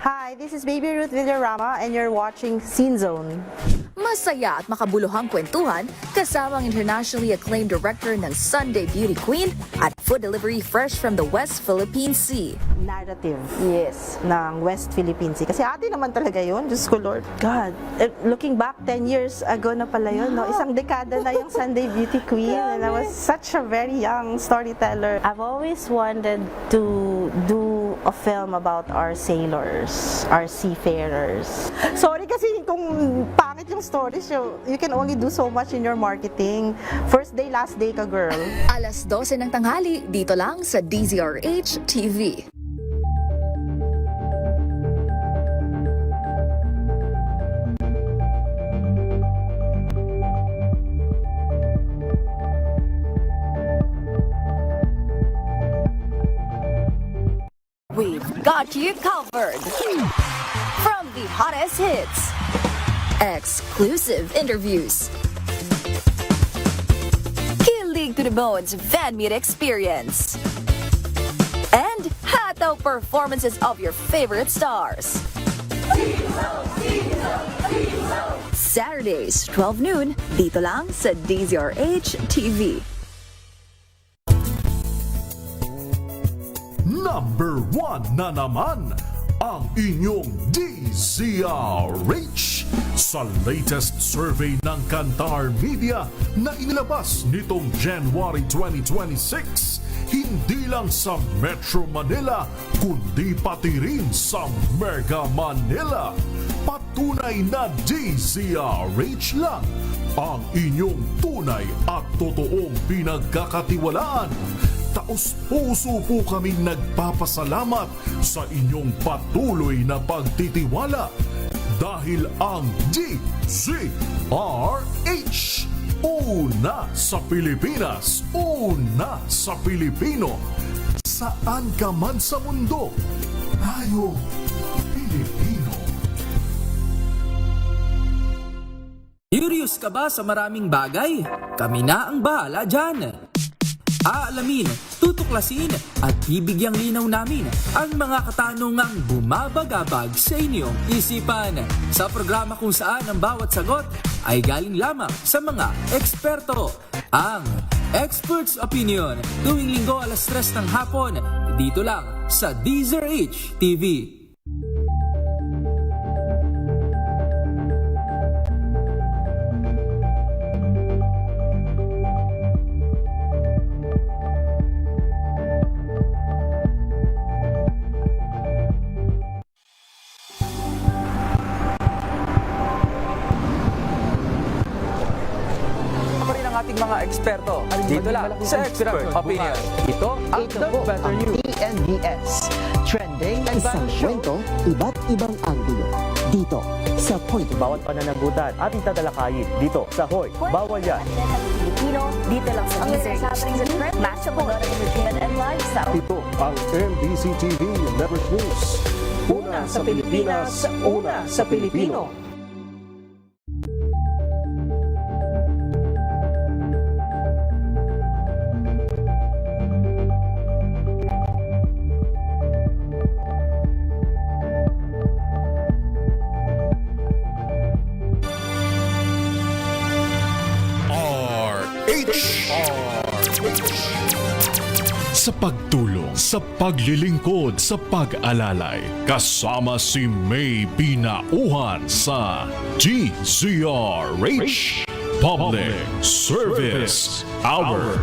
Hi, this is Baby Ruth Villarama and you're watching Scene Zone. Masaya at makabuluhang kwentuhan kasama ang internationally acclaimed director ng Sunday Beauty Queen at food delivery fresh from the West Philippine Sea. Narrative, yes, ng West Philippine Sea. Kasi ate naman talaga yun, Diyos ko Lord. God, looking back 10 years ago na pala yun, no? Isang dekada na yung Sunday Beauty Queen and I was such a very young storyteller. I've always wanted to do a film about our sailors, our seafarers. Sorry kasi kung pangit yung stories, you can only do so much in your marketing. First day, last day ka, girl. Alas 12 ng tanghali, dito lang sa DZRH TV. We've got you covered. From the hottest hits, exclusive interviews, kilig to the bones fan meet experience, and hataw performances of your favorite stars. Saturdays, 12 noon, dito lang sa DZRH TV. Number 1 na naman ang inyong DZRH sa latest survey ng Kantar Media na inilabas nitong January 2026. hindi lang sa Metro Manila, kundi pati rin sa Mega Manila. Patunay na DZRH lang ang inyong tunay at totoong pinagkakatiwalaan. Taos-puso po kaming nagpapasalamat sa inyong patuloy na pagtitiwala dahil ang DZRH, una sa Pilipinas, una sa Pilipino. Saan ka man sa mundo, tayo Pilipino. Curious ka ba sa maraming bagay? Kami na ang bahala dyan. Aalamin, tutuklasin at bibigyang linaw namin ang mga katanungang bumabagabag sa inyong isipan. Sa programa kung saan ang bawat sagot ay galing lamang sa mga eksperto. Ang Expert's Opinion, tuwing linggo 3:00 ng hapon, dito lang sa DZRH TV. Mga eksperto dito lang sa Expert Opinion. Ito ang The Better News. PNBS. Trending and Isang kwento, iba't ibang anggulo. Dito sa Point. Bawat pananagutan ating tatalakayin dito sa Hoy. Bawal yan. Pilipino, dito lang sa DZRH. Matchable entertainment and lifestyle. Ito ang MBC TV Network News. Una sa Pilipinas, una sa Pilipino. Sa pagtulong, sa paglilingkod, sa pag-alalay, kasama si May Pinauhan sa DZRH Public Service Hour.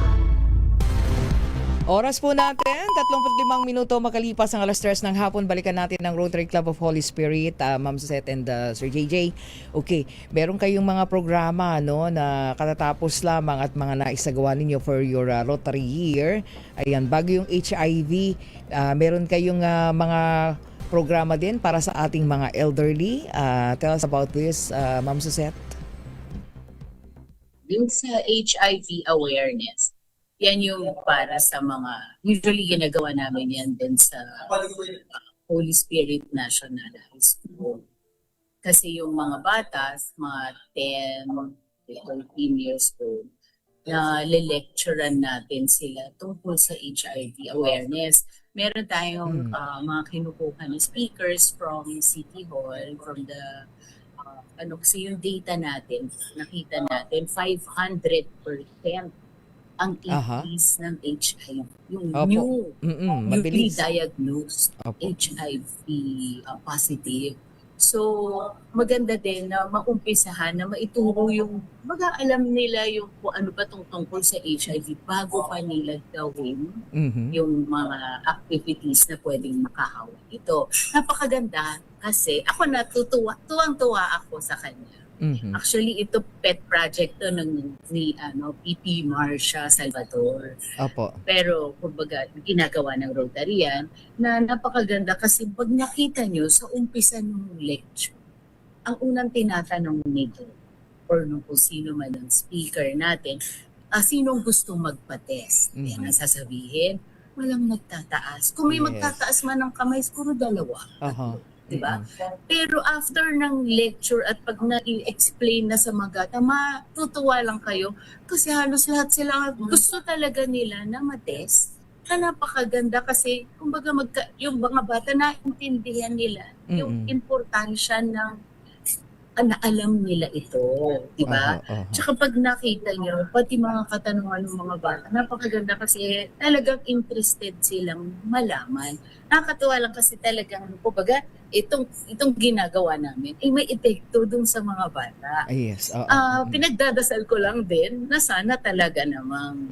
Oras po natin, 35 minuto makalipas ang 3:00 ng hapon. Balikan natin ng Rotary Club of Holy Spirit, Ma'am Seth and Sir JJ. Okay, meron kayong mga programa na katatapos lamang at mga naisagawa ninyo for your Rotary year. Ayan, bago yung HIV, meron kayong mga programa din para sa ating mga elderly. Tell us about this, Ma'am Seth. Yung sa HIV awareness, yan yung para sa mga, usually ginagawa namin yan din sa Holy Spirit National High School. Kasi yung mga batas, mga 10, 13 years old, na le-lecturean natin sila tungkol sa HIV awareness. Meron tayong mga kinukuha na speakers from City Hall, from the, kasi yung data natin, nakita natin, 500% ang increase ng HIV, yung newly diagnosed HIV positive. So, maganda din na maumpisahan na maituro yung, mag-aalam nila yung kung ano ba tungkol sa HIV bago pa nila gawin yung mga activities na pwedeng makahawa ito. Napakaganda kasi ako tuwang-tuwa ako sa kanya. Actually, ito pet project to ni PP Marcia Salvador. Opo. Pero, kumbaga, ginagawa ng Rotary yan, na napakaganda kasi pag nakita nyo sa umpisa ng lecture, ang unang tinatanong nito, or nung kung sino man ang speaker natin, sinong gustong magpa-test? Yan ang sasabihin, walang nagtataas. Kung may magtataas man ng kamay, siguro dalawa. Diba? Pero after ng lecture at pag na-explain na sa mga matutuwa lang kayo kasi halos lahat sila gusto talaga nila na matest. Napakaganda kasi kumbaga yung mga bata naintindihan nila yung importansya ng na alam nila ito, di ba? Tsaka pag nakita nyo, pati mga katanungan ng mga bata, napakaganda kasi talagang interested silang malaman. Nakakatuwa lang kasi talagang, kumbaga, itong ginagawa namin, may epekto dun sa mga bata. Yes. Pinagdadasal ko lang din na sana talaga namang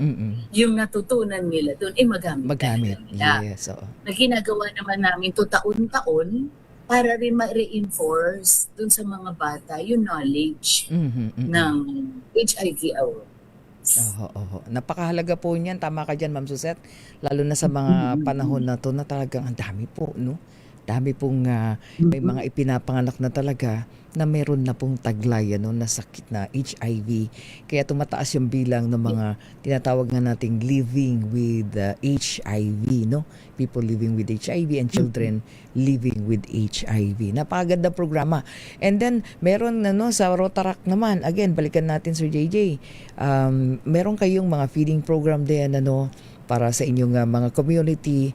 yung natutunan nila dun, magamit nila. Yes. Na ginagawa naman namin to taon-taon, para rin ma-reinforce dun sa mga bata yung knowledge ng HIV awareness. Napakahalaga po niyan. Tama ka dyan, Ma'am Suzette. Lalo na sa mga panahon na to na talagang ang dami po, no? Dami pong may mga ipinapanganak na talaga na meron na pong taglay na sakit na HIV. Kaya tumataas yung bilang ng mga tinatawag nga nating living with HIV, no? People living with HIV and children living with HIV. Napakaganda programa. And then, meron sa Rotaract naman, again, balikan natin Sir JJ, meron kayong mga feeding program din, para sa inyong mga community,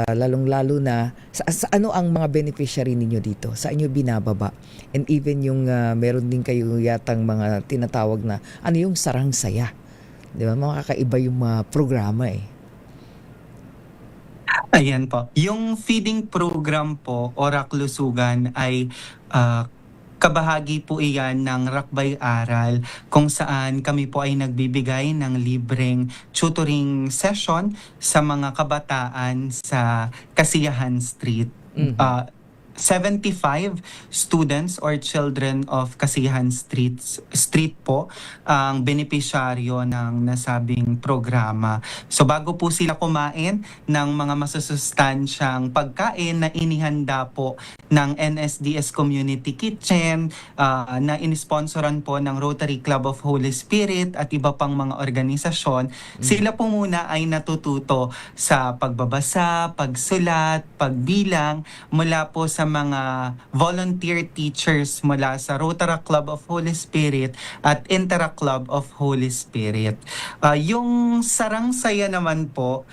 lalong-lalo na sa ano ang mga beneficiary ninyo dito? Sa inyo binababa? And even yung meron din kayo yatang mga tinatawag na yung sarang saya. Di ba? Makakaiba yung mga programa eh. Ayan po. Yung feeding program po, Orak Lusugan, ay kabahagi po iyan ng Rakbay Aral kung saan kami po ay nagbibigay ng libreng tutoring session sa mga kabataan sa Kasiyahan Street. 75 students or children of Kasiyahan Street po ang benepisyaryo ng nasabing programa. So bago po sila kumain ng mga masusustansyang pagkain na inihanda po ng NSDS Community Kitchen na inisponsoran po ng Rotary Club of Holy Spirit at iba pang mga organisasyon, sila po muna ay natututo sa pagbabasa, pagsulat, pagbilang mula po sa mga volunteer teachers mula sa Rotary Club of Holy Spirit at Interact Club of Holy Spirit. Yung Sarang Saya naman po,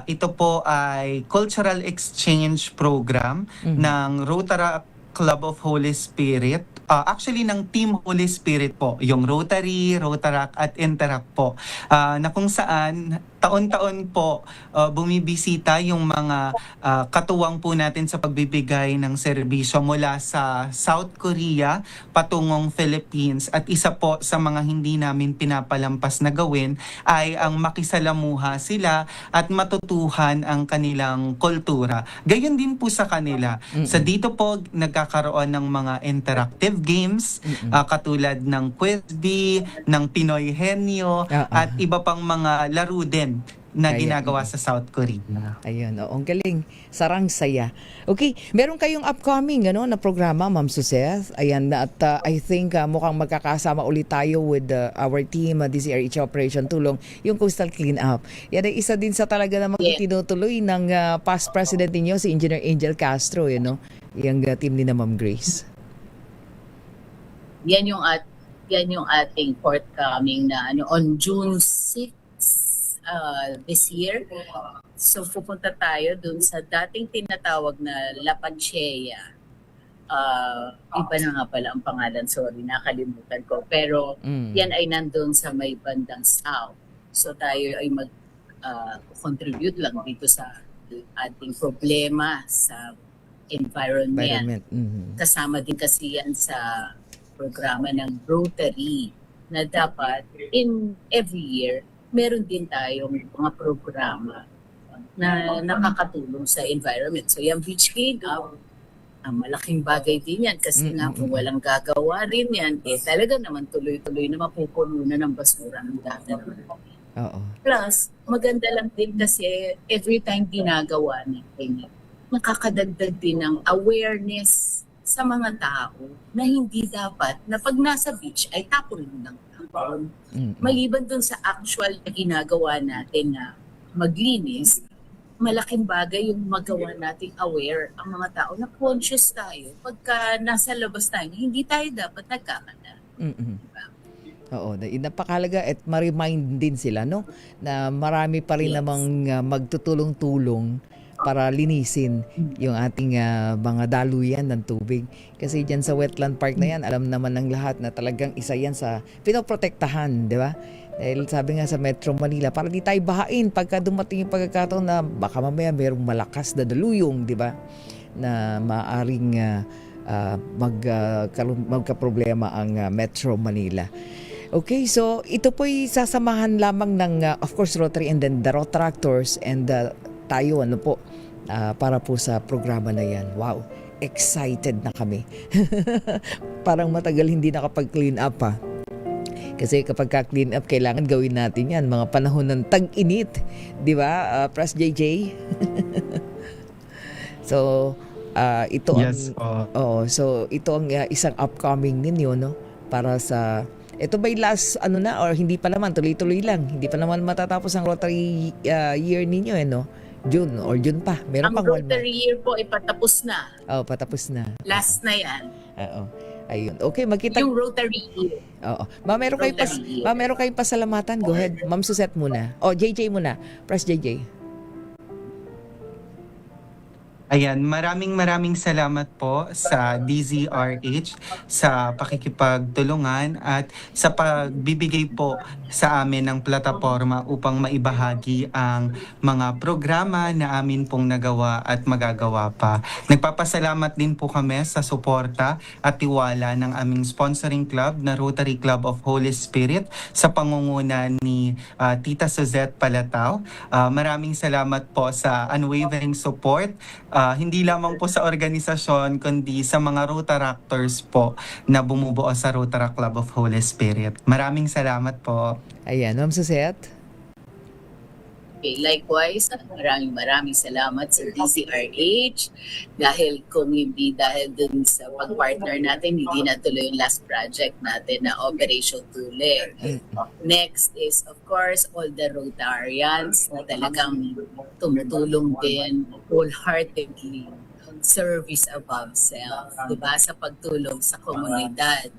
ito po ay cultural exchange program ng Rotary Club of Holy Spirit. Actually, ng Team Holy Spirit po, yung Rotary, Rotaract at Interact po, na kung saan taon-taon po bumibisita yung mga katuwang po natin sa pagbibigay ng serbisyo mula sa South Korea patungong Philippines. At isa po sa mga hindi namin pinapalampas na gawin ay ang makisalamuha sila at matutuhan ang kanilang kultura. Gayon din po sa kanila. Sa dito po nagkakaroon ng mga interactive games katulad ng Quizbee, ng Pinoy Henyo at iba pang mga laro din na ginagawa sa South Korea. Ayun, ang galing. Sarang Saya. Okay, meron kayong upcoming na programa, Ma'am Suzette. Ayan, at I think mukhang magkakasama ulit tayo with our team, DZRH Operation Tulong, yung Coastal Cleanup. Yan ay isa din sa talaga namang tinutuloy ng past president niyo, si Engineer Angel Castro, yung team ni na Ma'am Grace. Yan yung ating forthcoming na on June 6 this year. So pupunta tayo dun sa dating tinatawag na La Pansea. Iba na nga pala ang pangalan, sorry, nakalimutan ko. Pero yan ay nandun sa may bandang south. So tayo ay mag-contribute lang dito sa ating problema sa environment. Kasama din kasi yan sa programa ng Rotary na dapat in every year meron din tayong mga programa na nakakatulong sa environment. So yung beach cleanup, malaking bagay din yan kasi nga kung walang gagawa rin yan, talaga naman tuloy-tuloy na mapupuno na ng basura ng dagat. Plus, maganda lang din kasi every time ginagawa natin, nakakadagdag din ng awareness sa mga tao na hindi dapat na pag nasa beach ay tapon lang. Maliban dun sa actual na ginagawa natin na maglinis, malaking bagay yung magawa nating aware ang mga tao na conscious tayo pagka nasa labas tayo, hindi tayo dapat nagkakala. Oo, napakahalaga at ma-remind din sila na marami pa rin namang magtutulong-tulong para linisin yung ating mga daluyan ng tubig. Kasi dyan sa wetland park na yan, alam naman ng lahat na talagang isa yan sa pinoprotektahan, di ba? Dahil sabi nga sa Metro Manila, para di tayo bahain pagka dumating yung pagkakataon na baka mamaya mayroong malakas na daluyong, di ba? Na maaring magka-problema ang Metro Manila. Okay, so ito po'y sasamahan lamang ng, of course, Rotary and then the Rotaractors and tayo, para po sa programa na yan. Wow, excited na kami. Parang matagal hindi nakapag-clean up ha. Kasi kapag ka-clean up, kailangan gawin natin yan. Mga panahon ng tag-init. Di ba, Press JJ? So, ito Yes, so ito ang isang upcoming ninyo, no? Para sa, ito ba'y last, or hindi pa naman, tuloy-tuloy lang. Hindi pa naman matatapos ang Rotary year ninyo, no? June pa. Meron Ang pang 1 month. Rotary year po ay patapos na. Patapos na. Last na yan. Oo. Ayun. Okay, magkita. Yung Rotary year. Oo. Ma'am, meron kayong pasalamatan. Go ahead. Ma'am Suzette muna. JJ muna. Press JJ. Ayan, maraming salamat po sa DZRH sa pakikipagtulungan at sa pagbibigay po sa amin ng plataforma upang maibahagi ang mga programa na amin pong nagawa at magagawa pa. Nagpapasalamat din po kami sa suporta at tiwala ng aming sponsoring club na Rotary Club of Holy Spirit sa pangunguna ni Tita Suzette Palatao. Maraming salamat po sa unwavering support. Hindi lamang po sa organisasyon kundi sa mga Rotaractors po na bumubuo sa Rotary Club of Holy Spirit. Maraming salamat po. Ayan, Ma'am Suzette. Okay, likewise, maraming salamat sa DZRH dahil kung hindi dahil dun sa pag-partner natin, hindi natuloy yung last project natin na Operation Tule. Next is, of course, all the Rotarians na talagang tumutulong din wholeheartedly, service above self, diba? Sa pagtulong sa komunidad.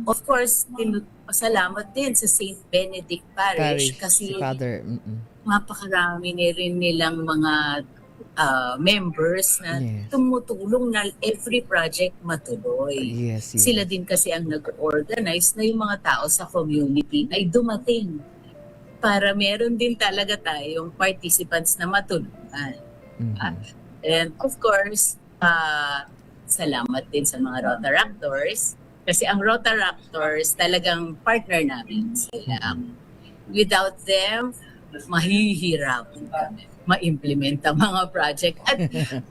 Of course, pasalamat din sa St. Benedict Parish kasi Father. mapakarami rin nilang mga members na tumutulong na every project matuloy. Yes. Sila din kasi ang nag-organize na yung mga tao sa community ay dumating para meron din talaga tayong participants na matulungan. And of course, salamat din sa mga Rotaractors kasi ang Rotaractors talagang partner namin sila. Without them, mahihirapan kami ma-implement ang mga project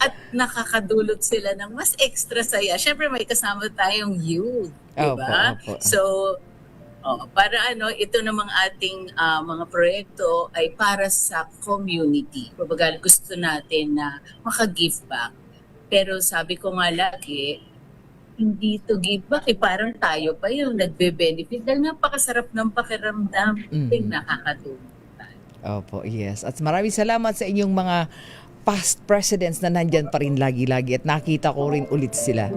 at nakakadulot sila ng mas extra saya. Syempre may kasama tayong youth, diba? So, para ito namang ating mga proyekto ay para sa community. Kumbaga gusto natin na maka-give back. Pero sabi ko nga lagi, hindi to give back, parang tayo pa yung nagbe-benefit dahil napakasarap ng pakiramdam, nakakatulong. Opo, yes. At maraming salamat sa inyong mga past presidents na nandyan pa rin lagi-lagi at nakita ko rin ulit sila.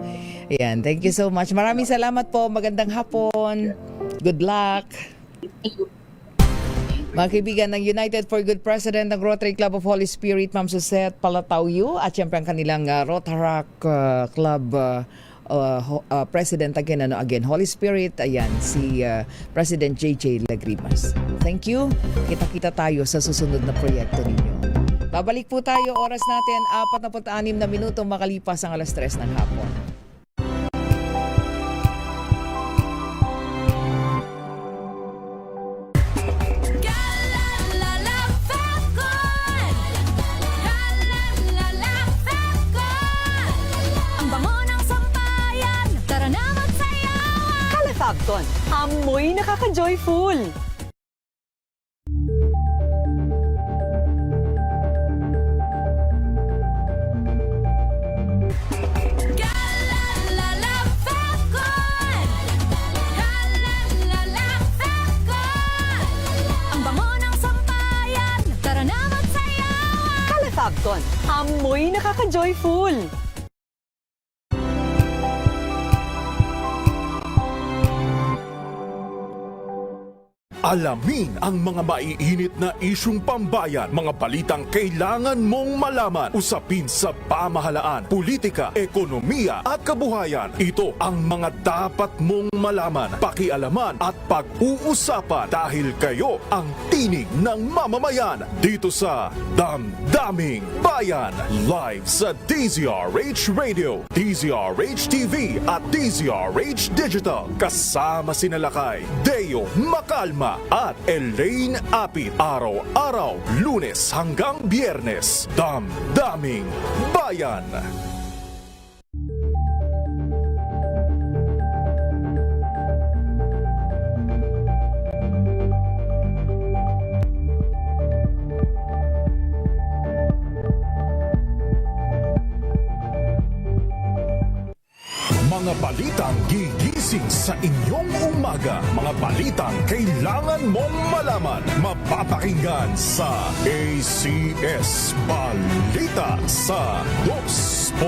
Ayan, thank you so much. Maraming salamat po. Magandang hapon. Good luck. Mga kaibigan ng United for Good President ng Rotary Club of Holy Spirit, Ma'am Suzette Palatao, at syempre ang kanilang Rotaract Club President again, Holy Spirit, ayan, si President JJ Lagrimas. Thank you. Kita-kita tayo sa susunod na proyekto ninyo. Babalik po tayo, oras natin, 46 na minuto makalipas ang 3:00 ng hapon. Fabcon, amoy nakaka-joyful! Ang bango ng sampayan, tara na magsayawan! Kala Fabcon, amoy nakaka-joyful! Alamin ang mga maiinit na isyung pambayan, mga balitang kailangan mong malaman, usapin sa pamahalaan, politika, ekonomiya at kabuhayan. Ito ang mga dapat mong malaman, pakialaman at pag-uusapan dahil kayo ang tinig ng mamamayan dito sa Damdaming Bayan. Live sa DZRH Radio, DZRH TV at DZRH Digital. Kasama sina Lakay, Deo Macalma at Elaine Apit. Araw-araw, Lunes hanggang Biyernes. Damdaming Bayan. Mga balitang gigising sa inyong umaga. Mga balitang kailangan mong malaman. Mapapakinggan sa ACS Balita sa 2x2.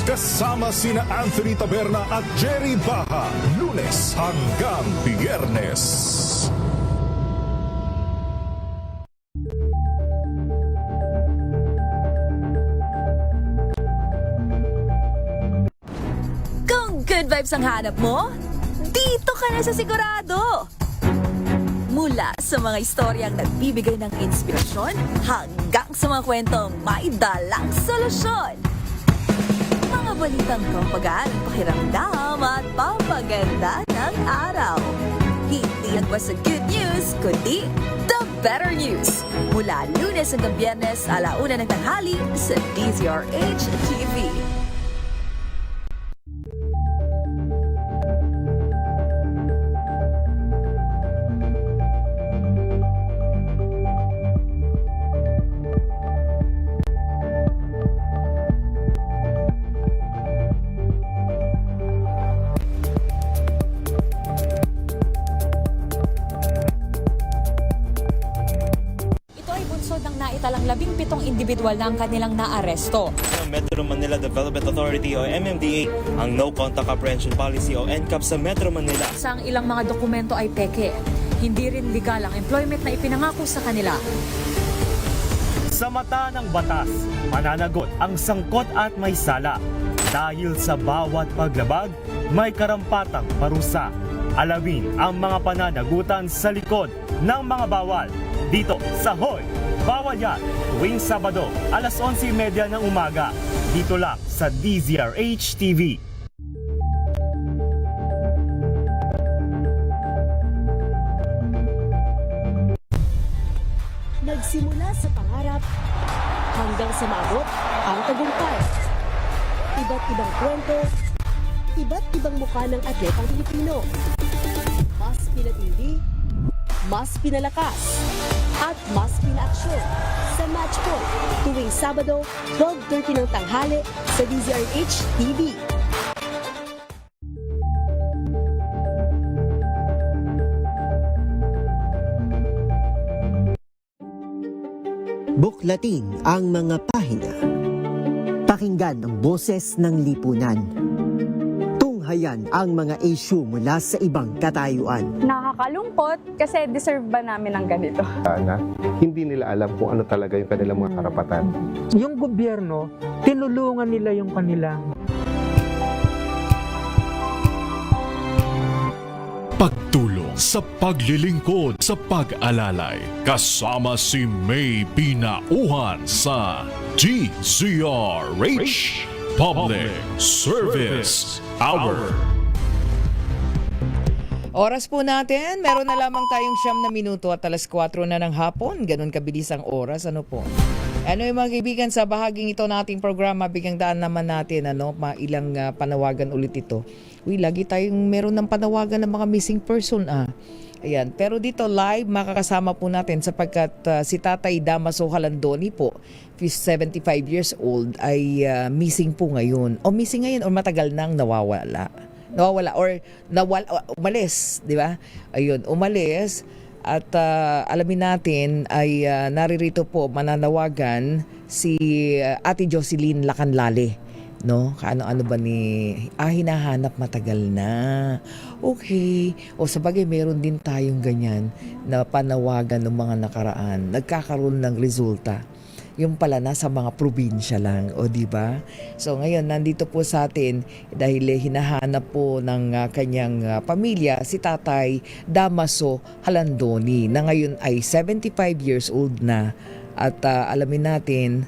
Kasama sina Anthony Taberna at Jerry Baha. Lunes hanggang Biyernes. Good vibes ang hanap mo? Dito ka na sa Sigurado! Mula sa mga istoryang nagbibigay ng inspirasyon hanggang sa mga kwentong may dalang solusyon. Mga balitang pampagaan ang pakiramdam at papaganda ng araw. Hindi lang basta good news, kundi the better news. Mula Lunes hanggang Biyernes, 1:00 ng tanghali sa DZRH TV. Naitalang 17 individual na ang kanilang naaresto. Metro Manila Development Authority o MMDA ang No Contact Apprehension Policy o NCAP sa Metro Manila. Sa ang ilang mga dokumento ay peke. Hindi rin legal ang employment na ipinangako sa kanila. Sa mata ng batas, mananagot ang sangkot at may sala. Dahil sa bawat paglabag, may karampatang parusa. Alamin ang mga pananagutan sa likod ng mga bawal. Dito sa Hoy! Bawal Yan, tuwing Sabado, 11:30 ng umaga. Dito lang sa DZRH TV. Nagsimula sa pangarap hanggang sa maabot ang tagumpay. Iba't ibang kwento, iba't ibang mukha ng atletang Pilipino. Mas pinatindi, mas pinalakas, at mas pinaaksyon sa Match Point tuwing Sabado, 12:30 ng tanghali sa DZRH TV. Buklatin ang mga pahina. Pakinggan ang boses ng lipunan. Tunghayan ang mga issue mula sa ibang katayuan. Nakakalungkot kasi deserve ba namin ng ganito? Na hindi nila alam kung ano talaga yung kanilang mga karapatan. Yung gobyerno, tinulungan nila yung kanilang Pagtulong sa paglilingkod sa pag-alalay. Kasama si May Pinauhan sa DZRH Public Service Hour. Oras po natin, meron na lamang tayong 9 na minuto at 4:00 na ng hapon. Ganun kabilis ang oras, ano po. Ano yung mga kaibigan, sa bahaging ito nating programa, bigyang daan naman natin, ilang panawagan ulit ito. Uy, lagi tayong meron ng panawagan ng mga missing person, Ayan, pero dito live makakasama po natin sapagkat si Tatay Damaso Halandoni po, 75 years old, ay missing po ngayon. O missing ngayon o matagal nang nawawala or umalis, di ba? Ayun, umalis at alamin natin ay naririto po mananawagan si Ate Jocelyn Lacanlale No? Kaano-ano ba hinahanap matagal na. Okay. O sabagay, meron din tayong ganyan na panawagan ng mga nakaraan. Nagkakaroon ng resulta. Yung pala nasa mga probinsya lang, o di ba? So ngayon nandito po sa atin dahil hinahanap po ng kanyang pamilya si Tatay Damaso Halandoni na ngayon ay 75 years old na at alamin natin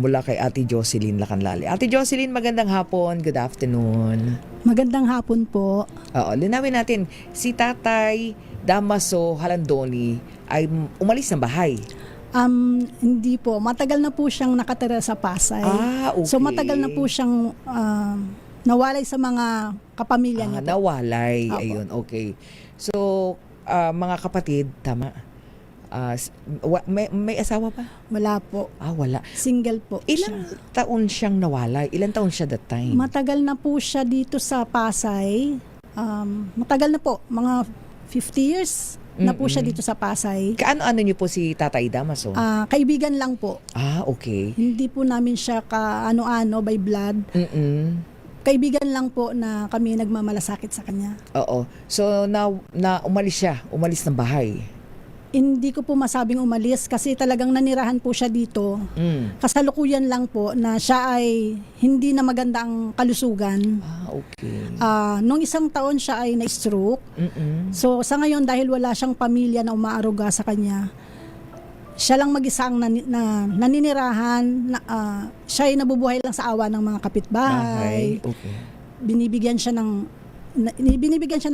mula kay Ate Jocelyn Lacanlali. Ate Jocelyn, magandang hapon. Good afternoon. Magandang hapon po. Oo, linawin natin si Tatay Damaso Halandoni ay umalis ng bahay. Hindi po. Matagal na po siyang nakatira sa Pasay. Okay. So matagal na po siyang nawalay sa mga kapamilya niya po. Nawalay. Opo. Ayun, okay. So, mga kapatid, tama. May asawa pa? Wala po. Wala. Single po. Ilang taon siyang nawalay? Ilang taon siya that time? Matagal na po siya dito sa Pasay. Matagal na po. Mga 50 years na po siya dito sa Pasay. Kaano-ano niyo po si Tatay Damaso? Kaibigan lang po. Okay. Hindi po namin siya kaano-ano by blood. Kaibigan lang po na kami nagmamalasakit sa kanya. Oo. So, umalis ng bahay. Hindi ko po masabing umalis kasi talagang nanirahan po siya dito. Kasalukuyan lang po na siya ay hindi na maganda ang kalusugan. Okay. Nung isang taon siya ay na-stroke. So sa ngayon dahil wala siyang pamilya na umaaruga sa kanya, siya lang mag-isa ang naninirahan. Siya ay nabubuhay lang sa awa ng mga kapitbahay. Okay. Binibigyan siya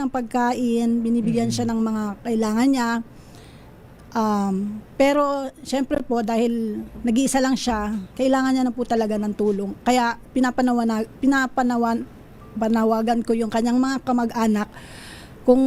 ng pagkain, binibigyan siya ng mga kailangan niya. Pero syempre po dahil nag-iisa lang siya, kailangan niya na po talaga ng tulong. Kaya panawagan ko yung kanyang mga kamag-anak kung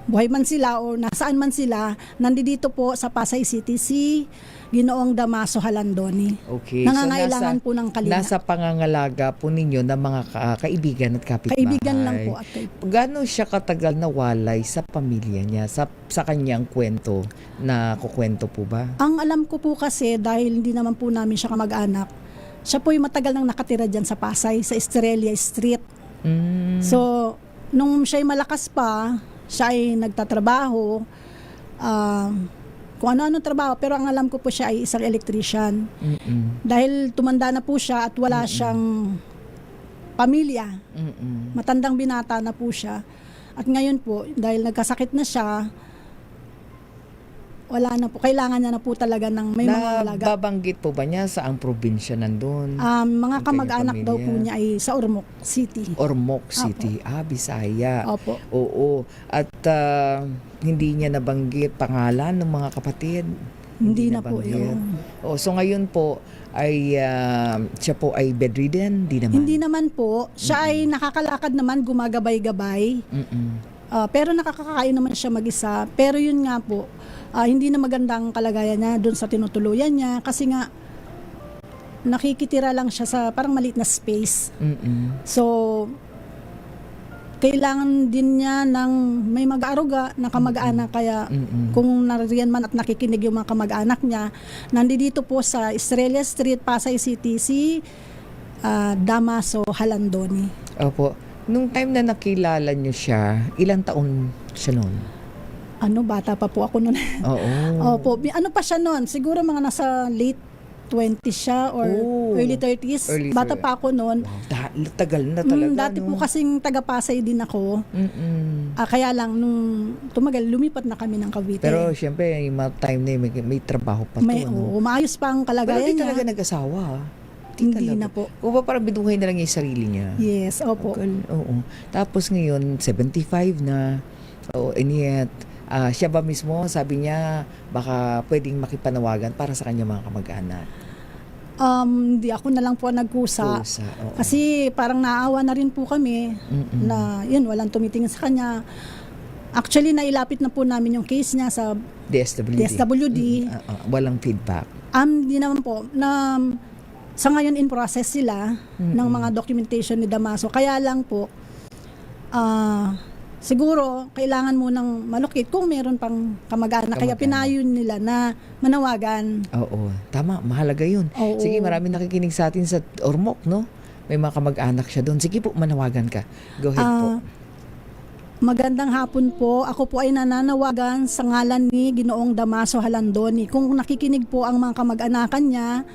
buhay man sila o nasaan man sila, nandito po sa Pasay City si Ginoong Damaso Halandoni. Okay. Nangangailangan po ng kalinga. Nasa pangangalaga po ninyo ng mga kaibigan at kapitbahay. Kaibigan lang po. Gaano siya katagal nawalay sa pamilya niya, sa kanyang kwento na kukwento po ba? Ang alam ko po kasi dahil hindi naman po namin siya kamag-anak, siya po yung matagal nang nakatira dyan sa Pasay, sa Estrella Street. So, nung siya'y malakas pa, siya ay nagtatrabaho, kung ano-ano trabaho, pero ang alam ko po siya ay isang electrician. Dahil tumanda na po siya at wala siyang pamilya. Matandang binata na po siya. At ngayon po, dahil nagkasakit na siya, wala na po. Kailangan niya na po talaga ng may mga alaga. Babanggit po ba niya sa ang probinsya nandun? Mga kamag-anak daw po niya ay sa Ormoc City. Ormoc City. Bisaya. Opo. Oo. At hindi niya nabanggit pangalan ng mga kapatid? Hindi na po yun. So ngayon po ay siya po ay bedridden? Hindi naman po. Siya ay nakakalakad naman, gumagabay-gabay. Pero nakakakain naman siya mag-isa. Pero yun nga po, hindi na magandang kalagayan niya doon sa tinutuluyan niya kasi nga nakikitira lang siya sa parang maliit na space. So kailangan din niya ng may mag-aaruga na kamag-anak kaya kung nariyan man at nakikinig yung mga kamag-anak niya, nandito po sa Estrella Street, Pasay City si Damaso Halandoni. Opo. Nung time na nakilala niyo siya, ilang taon siya noon? Bata pa po ako noon. Oo. Opo, ano pa siya noon? Siguro mga nasa late 20s siya or early 30s. Bata pa ako noon. Tagal na talaga. Dati po kasing taga-Pasay din ako. Kaya lang nung tumagal, lumipat na kami ng Cavite. Pero syempre, yung mga time na may trabaho pa to. Umayos pa ang kalagayan niya. Pero di talaga nag-asawa. Hindi na po. O ba parang binuhay na lang yung sarili niya? Yes, opo. Oo. Tapos ngayon, 75 na. And yet, siya ba mismo, sabi niya, baka pwedeng makipanawagan para sa kanya mga kamag-anak? Hindi ako na lang po nagkusa. Kasi parang naawa na rin po kami na yun, walang tumitingin sa kanya. Actually, nailapit na po namin yung case niya sa DSWD. Walang feedback? Hindi naman po. Sa ngayon in process sila ng mga documentation ni Damaso. Kaya lang po, siguro kailangan mo ng malukit kung meron pang kamag-anak. Kaya pinayon nila na manawagan. Oo, tama, mahalaga yun. Sige, maraming nakikinig sa atin sa Ormoc, no? may mga kamag-anak siya doon. Sige po, manawagan ka. Go ahead po. Magandang hapon po. Ako po ay nananawagan sa ngalan ni Ginoong Damaso Halandoni. Kung nakikinig po ang mga kamag-anakan niya,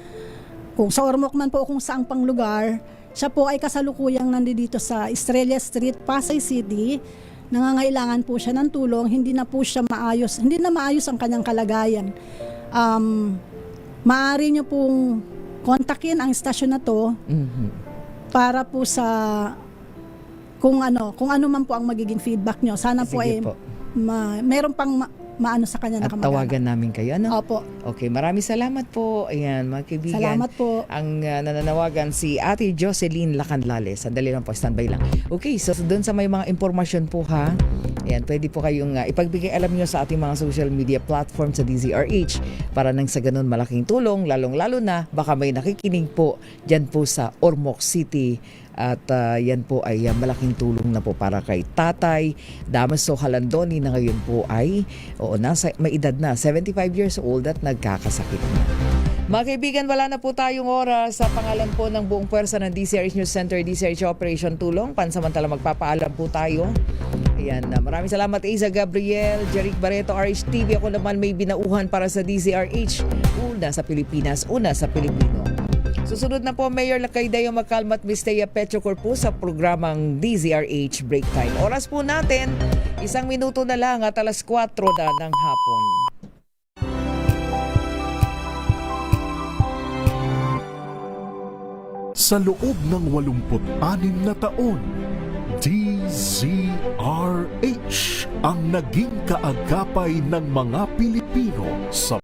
kung sa Ormoc man po o kung saang pang lugar, siya po ay kasalukuyang nandito sa Estrella Street, Pasay City. Nangangailangan po siya ng tulong. Hindi na maayos ang kanyang kalagayan. Maaari niyo pong kontakin ang istasyon na to para po sa kung ano man po ang magiging feedback nyo. Sana po Sige ay po. meron pang maano sa kanya na At kamag-anak. tawagan namin kayo, ano? Opo. Okay, maraming salamat po. Ayan, mga kaibigan. Salamat po. Ang nananawagan si Ate Jocelyn Lacanlale. Sandali lang po, standby lang. Okay, so doon sa may mga impormasyon po ha. Ayan, pwede po kayong ipagbigay alam nyo sa ating mga social media platform sa DZRH para nang sa ganun malaking tulong, lalong-lalo na baka may nakikinig po dyan po sa Ormoc City. At yan po ay malaking tulong na po para kay Tatay Damaso Halandoni na ngayon po ay may edad na 75 years old at nagkakasakit na. Mga kaibigan, wala na po tayong oras. Sa pangalan po ng buong puwersa ng DZRH News Center, DZRH Operation Tulong, pansamantala magpapaalam po tayo. Ayan, maraming salamat Isa Gabriel, Jeric Barreto, RHTV. Ako naman may binauhan para sa DZRH. Una sa Pilipinas, una sa Pilipino. Susunod na po, Mayor Lakaydayo Macalma at Mistea Petro Corpus sa programang DZRH Break Time. Oras po natin, 1 minuto na lang at 4:00 na ng hapon. Sa loob ng 86 na taon, DZRH ang naging kaagapay ng mga Pilipino sa